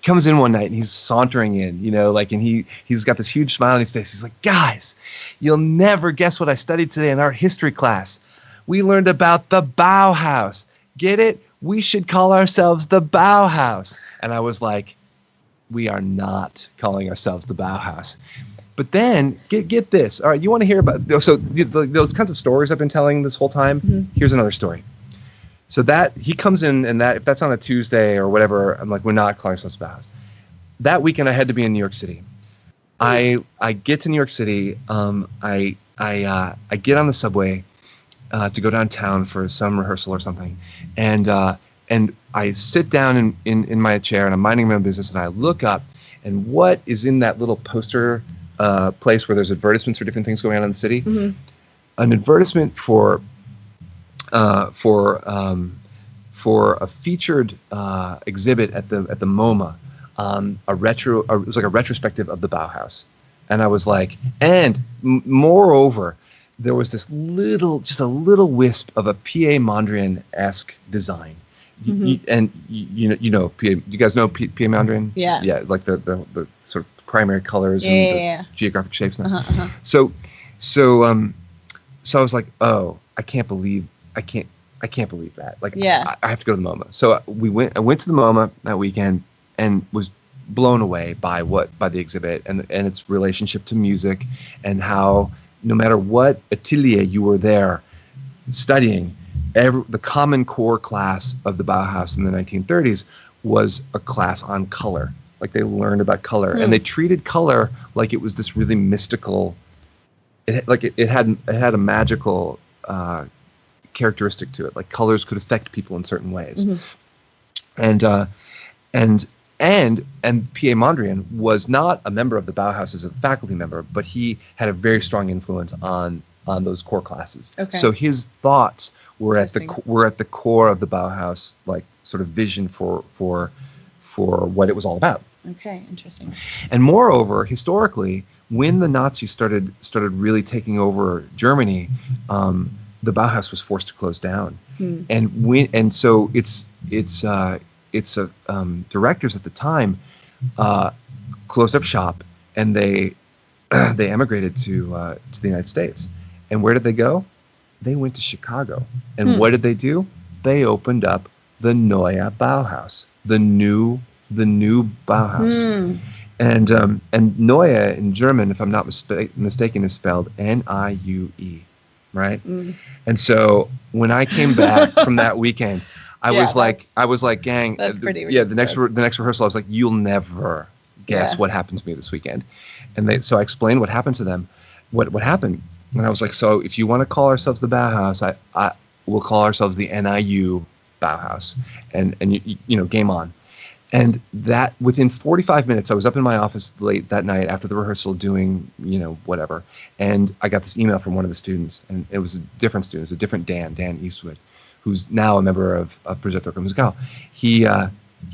comes in one night and he's sauntering in, and he's got this huge smile on his face. He's like, guys, you'll never guess what I studied today in art history class. We learned about the Bauhaus. Get it? We should call ourselves the Bauhaus. And I was like, we are not calling ourselves the Bauhaus. But then, get this. All right, you want to hear about, so those kinds of stories I've been telling this whole time? Here's another story. So that he comes in, and that if that's on a Tuesday or whatever, I'm like, we're not calling ourselves Bauhaus. That weekend I had to be in New York City. I get to New York City. I I get on the subway to go downtown for some rehearsal or something, and I sit down in my chair and I'm minding my own business, and I look up, and what is in that little poster place where there's advertisements for different things going on in the city? Mm-hmm. An advertisement for a featured exhibit at the MoMA, it was like a retrospective of the Bauhaus, and I was like, and moreover, there was just a little wisp of a P.A. Mondrian-esque design. Mm-hmm. You guys know P.A. Mondrian? Yeah. Like the sort of primary colors and the geographic shapes. And So I was like, oh, I can't believe that. Like, I have to go to the MoMA. So I went to the MoMA that weekend and was blown away by the exhibit and its relationship to music, and how no matter what atelier you were there studying, the common core class of the Bauhaus in the 1930s was a class on color. Like, they learned about color, and they treated color like it was this really mystical. It had a magical characteristic to it. Like, colors could affect people in certain ways, and P.A. Mondrian was not a member of the Bauhaus as a faculty member, but he had a very strong influence on those core classes. Okay. So his thoughts were at the core of the Bauhaus, like, sort of vision for what it was all about. Okay, interesting. And moreover, historically, when the Nazis started really taking over Germany, the Bauhaus was forced to close down, and so its directors at the time closed up shop, and they emigrated to the United States. And where did they go? They went to Chicago. And what did they do? They opened up the Neue Bauhaus, the new Bauhaus. And Neue in German, if I'm not mistaken, is spelled Niue, right? And so when I came back from that weekend, I was like, gang, that's pretty the next rehearsal, I was like, you'll never guess what happened to me this weekend. And so I explained what happened to them, what happened. And I was like, so if you want to call ourselves the Bauhaus, we'll call ourselves the NIU Bauhaus, and game on. And that within 45 minutes, I was up in my office late that night after the rehearsal doing, whatever. And I got this email from one of the students, and it was a different student. It was a different Dan Eastwood, who's now a member of Progetto Musical. He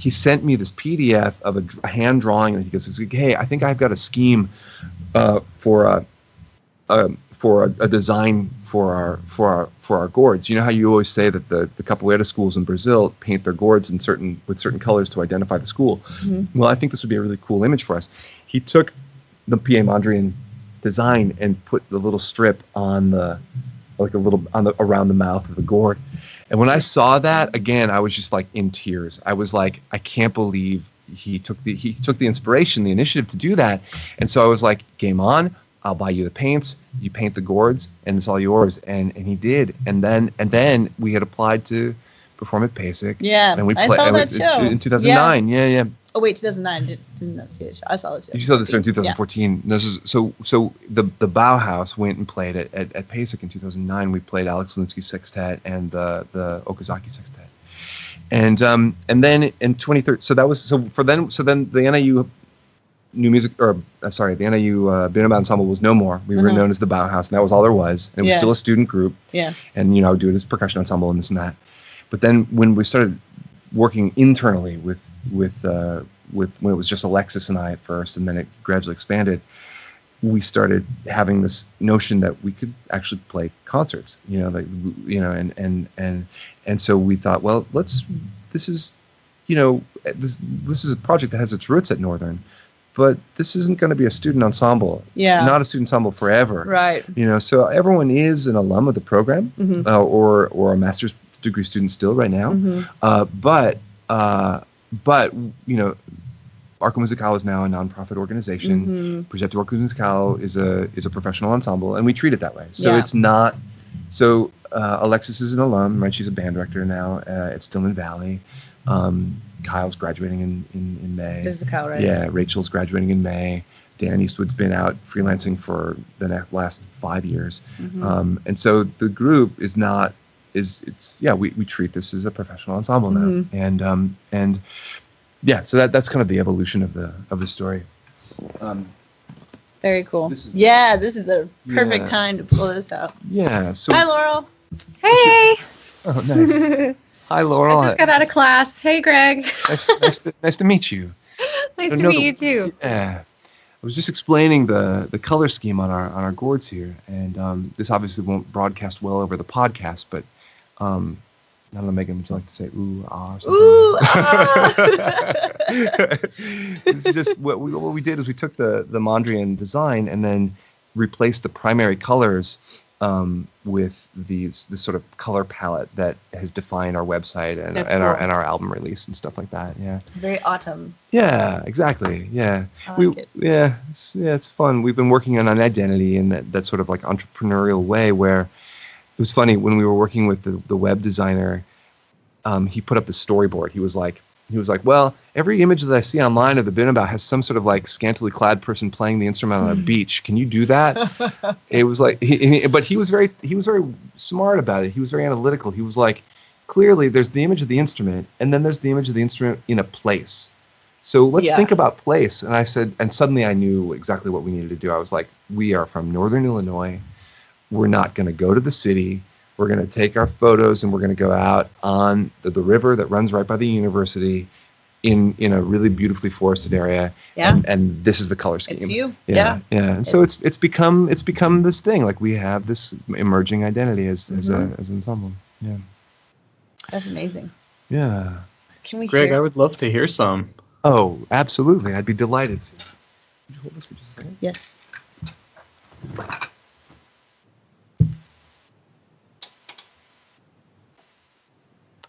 sent me this PDF of a hand drawing, and he goes, hey, I think I've got a scheme for a design for our gourds. You know how you always say that the capoeira schools in Brazil paint their gourds with certain colors to identify the school. Mm-hmm. Well, I think this would be a really cool image for us. He took the P.A. Mondrian design and put the little strip on around the mouth of the gourd. And when I saw that, again, I was just like in tears. I was like, I can't believe he took the inspiration, the initiative to do that. And so I was like, game on. I'll buy you the paints, you paint the gourds, and it's all yours. And he did. And then we had applied to perform at PASIC. Yeah, and I saw that show. In 2009, yeah. Oh, wait, 2009. Did not see the show. I saw the show. You saw this in 2014. Yeah. This is, so the Bauhaus went and played at PASIC in 2009. We played Alex Linsky's sextet and the Okazaki sextet. And then in 2013, so then the NIU the NIU Band Ensemble was no more. We were known as the Bauhaus, and that was all there was. And it was still a student group. Yeah. And I would do it as percussion ensemble and this and that. But then when we started working internally with when it was just Alexis and I at first, and then it gradually expanded, we started having this notion that we could actually play concerts. And so we thought, well, this is a project that has its roots at Northern. But this isn't going to be a student ensemble. Yeah. Not a student ensemble forever. Right. So everyone is an alum of the program, or a master's degree student still right now. But Arco Musical is now a nonprofit organization. Progetto Arco Musical is a professional ensemble, and we treat it that way. So it's not. So Alexis is an alum, right? She's a band director now at Stillman Valley. Kyle's graduating in May. This is Kyle, right? Yeah, Rachel's graduating in May. Dan Eastwood's been out freelancing for the last 5 years. Mm-hmm. And so the group is not, we treat this as a professional ensemble now. Mm-hmm. And yeah, so that's kind of the evolution of the story. Very cool. This is this is a perfect Yeah. time to pull this out. Yeah. So, Hi, Laurel. Hey! oh, nice. Hi, Laurel. I just got out of class. Hey, Greg. Nice to meet you. Nice to No, meet you too. Yeah. I was just explaining the color scheme on our gourds here, and this obviously won't broadcast well over the podcast, but I don't know, Megan, would you like to say ooh, ah, or something? Ooh, ah. This is just what we did is we took the Mondrian design and then replaced the primary colors with this sort of color palette that has defined our website and That's our cool. and our album release and stuff like that. Yeah. Very autumn. Yeah, exactly. Yeah. I like it. Yeah, it's fun. We've been working on an identity in that sort of like entrepreneurial way where it was funny when we were working with the web designer. He put up the storyboard. He was like, well, every image that I see online of the Binabow has some sort of like scantily clad person playing the instrument on a beach. Can you do that? It was like, but he was very smart about it. He was very analytical. He was like, clearly there's the image of the instrument, and then there's the image of the instrument in a place. So let's think about place. And I said, and suddenly I knew exactly what we needed to do. I was like, we are from Northern Illinois. We're not going to go to the city. We're going to take our photos and we're going to go out on the river that runs right by the university in a really beautifully forested area. Yeah. And this is the color scheme. It's you. Yeah. And so it's become this thing. Like we have this emerging identity as an ensemble. Yeah. That's amazing. Yeah. Can we Greg, hear? I would love to hear some. Oh, absolutely. I'd be delighted to. Would you hold this for just a second? Yes.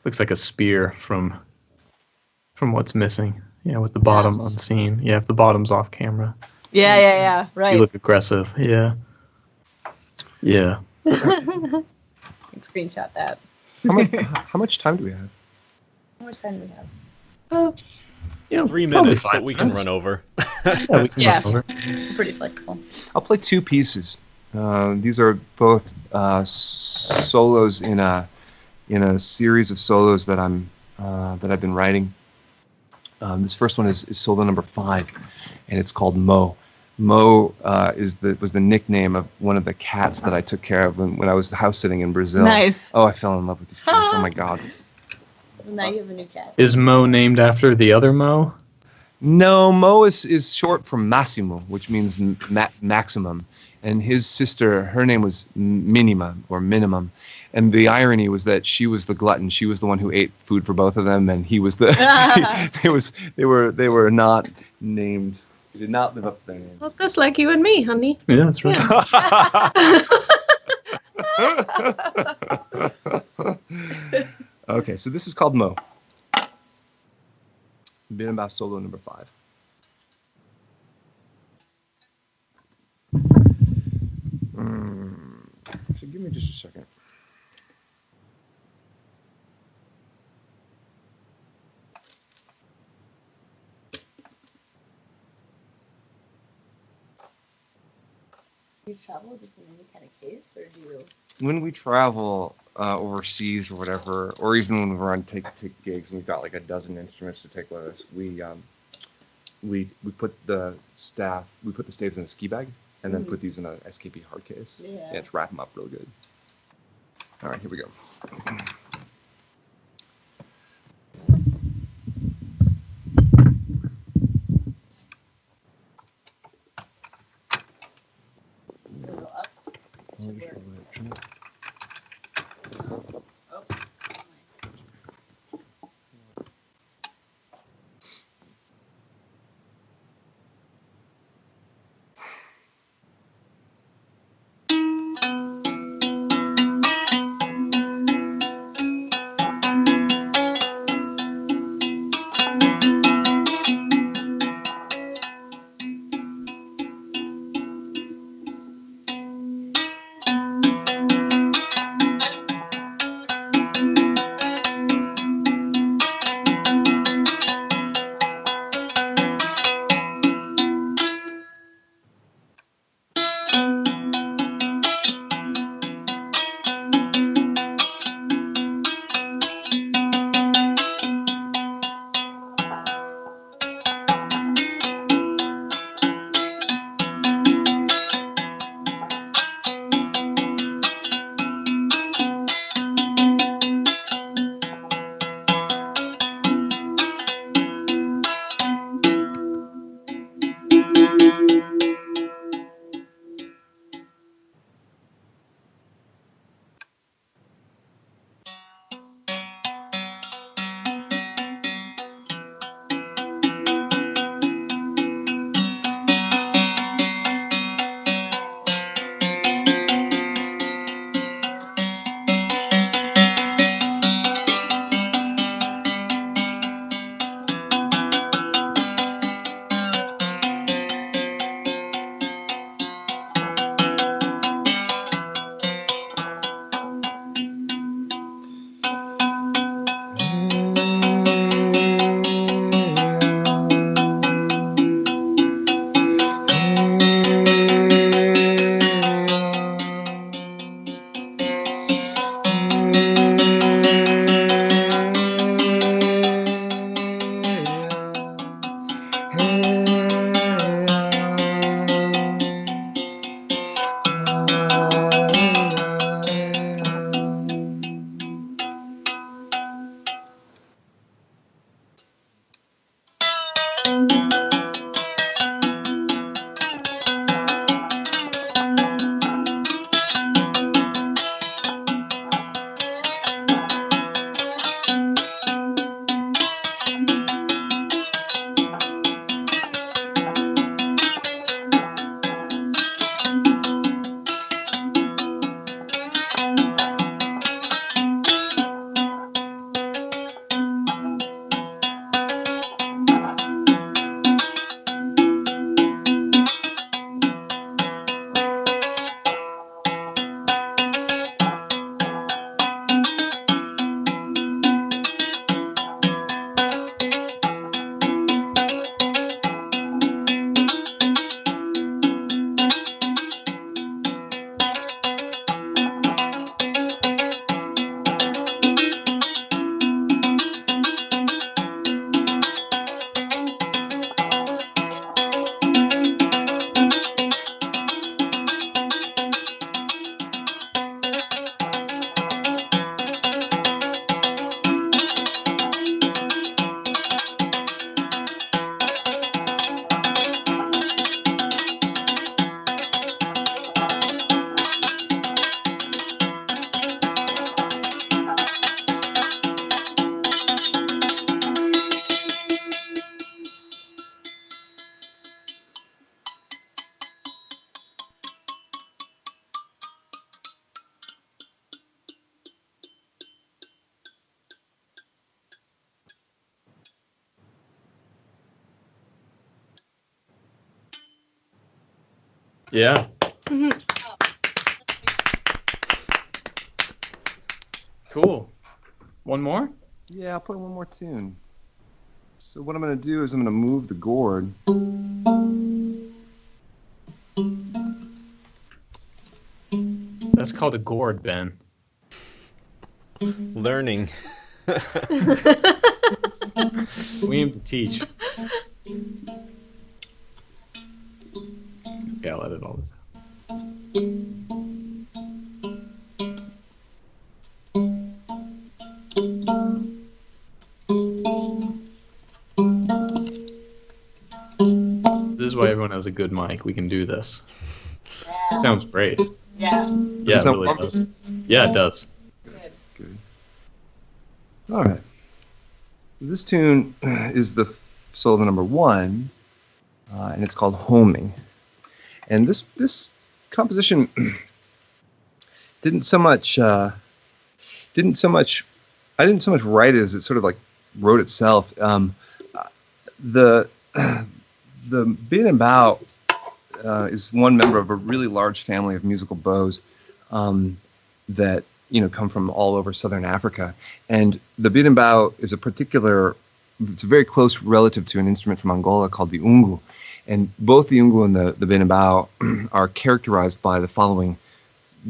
Looks like a spear from what's missing. Yeah, with the bottom unseen. Yeah, if the bottom's off camera. Yeah. Right. You look aggressive. Yeah. Yeah. You can screenshot that. How much time do we have? How much time do we have? 3 probably minutes, 5 but we can minutes. run over. Yeah, we can Yeah. run over. We're pretty flexible. I'll play 2 pieces. These are both solos in a series of solos that I've been writing. This first one is solo number 5, and it's called Mo. Mo was the nickname of one of the cats that I took care of when I was house sitting in Brazil. Nice. Oh, I fell in love with these cats. Oh my God. Well, now you have a new cat. Is Mo named after the other Mo? No, Mo is short for Massimo, which means maximum. And his sister, her name was Minima, or Minimum. And the irony was that she was the glutton. She was the one who ate food for both of them, and he was the. They were not named. They did not live up to their names. Well, just like you and me, honey. Yeah, that's right. Okay, so this is called Mo. Binabow solo number 5. So give me just a second. Do you travel with this in any kind of case, or do you? When we travel overseas or whatever, or even when we're on take gigs and we've got like a dozen instruments to take with us, we put the staves in a ski bag and then put these in a SKP hard case. Yeah. It's wrap them up real good. All right, here we go. Go up? Oh. Yeah. Mhm. Cool. One more? Yeah, I'll play one more tune. So what I'm going to do is I'm going to move the gourd. That's called a gourd, Ben. Learning. We aim to teach. Yeah, I'll edit all this out. This is why everyone has a good mic. We can do this. Yeah. It sounds great. Yeah. Yeah, it sound really fun? does. Yeah, it does. Good. All right. This tune is the solo number 1, and it's called Homing. And this composition didn't so much I didn't so much write it as it sort of like wrote itself. The the bin and bow is one member of a really large family of musical bows that come from all over southern Africa, and the bin and bow is it's a very close relative to an instrument from Angola called the ungu, and both the ungu and the bin and bow are characterized by the following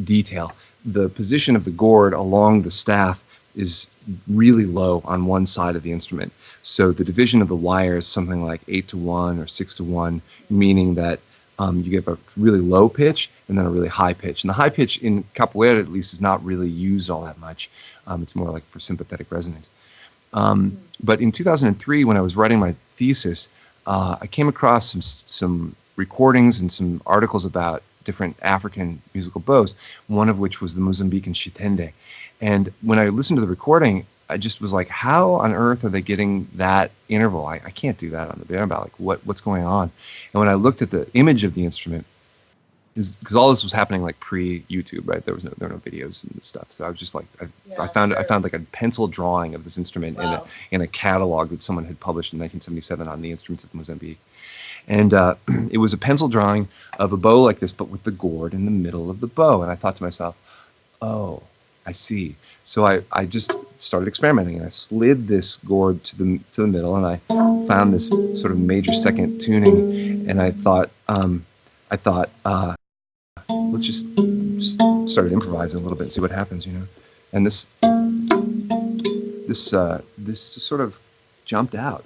detail. The position of the gourd along the staff is really low on one side of the instrument. So the division of the wire is something like 8-to-1 or 6-to-1, meaning that you get a really low pitch and then a really high pitch. And the high pitch in capoeira, at least, is not really used all that much. It's more like for sympathetic resonance. But in 2003, when I was writing my thesis, I came across some recordings and some articles about different African musical bows, one of which was the Mozambican chitende. And when I listened to the recording, I just was like, how on earth are they getting that interval? I can't do that on the berimbau. Like, what's going on? And when I looked at the image of the instrument, because all this was happening like pre-YouTube, right? There were no videos and stuff. So I was just like, I found like a pencil drawing of this instrument in a catalog that someone had published in 1977 on the instruments of Mozambique. And it was a pencil drawing of a bow like this, but with the gourd in the middle of the bow. And I thought to myself, oh, I see. So I just started experimenting, and I slid this gourd to the middle, and I found this sort of major second tuning, and I thought let's just started improvising a little bit and see what happens, And this sort of jumped out.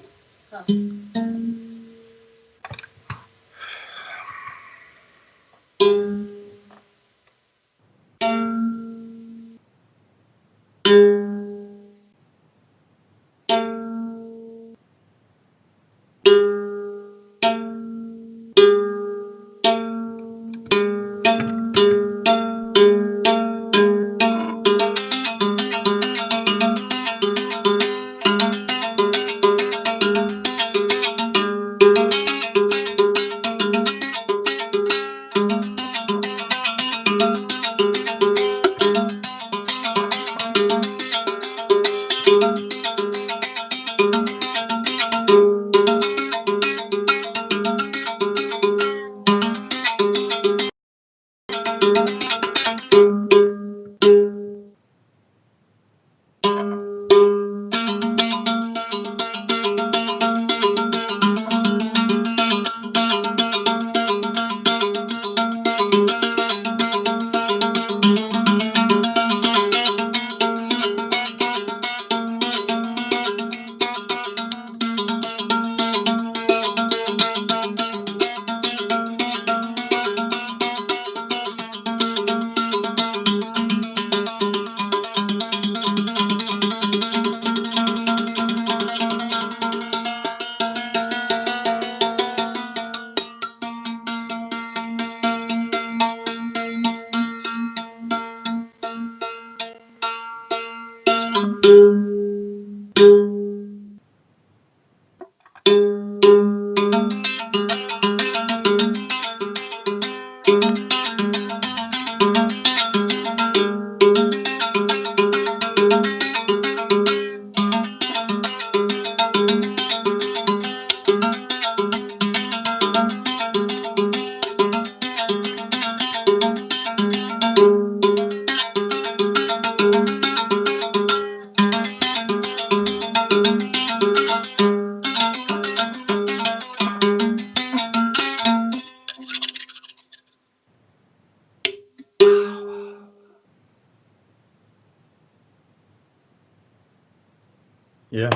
Yeah.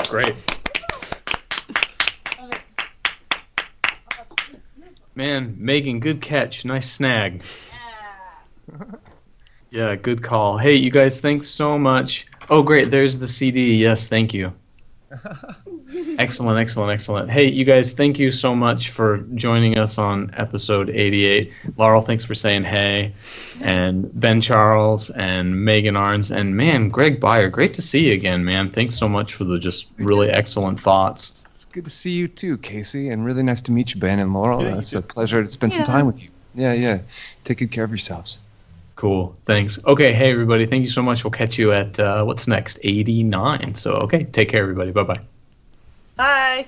Great. Man, Megan, good catch. Nice snag. Yeah, good call. Hey, you guys, thanks so much. Oh, great. There's the CD. Yes, thank you. Excellent, excellent, excellent. Hey, you guys, thank you so much for joining us on episode 88. Laurel, thanks for saying hey. And Ben Charles and Megan Arns. And man, Greg Beyer, great to see you again, man. Thanks so much for the just really excellent thoughts. It's good to see you too, Casey, and really nice to meet you, Ben and Laurel. Yeah, It's a pleasure to spend some time with you. Yeah. Take good care of yourselves. Cool. Thanks. Okay. Hey, everybody. Thank you so much. We'll catch you at what's next? 89. So, okay. Take care, everybody. Bye-bye. Bye.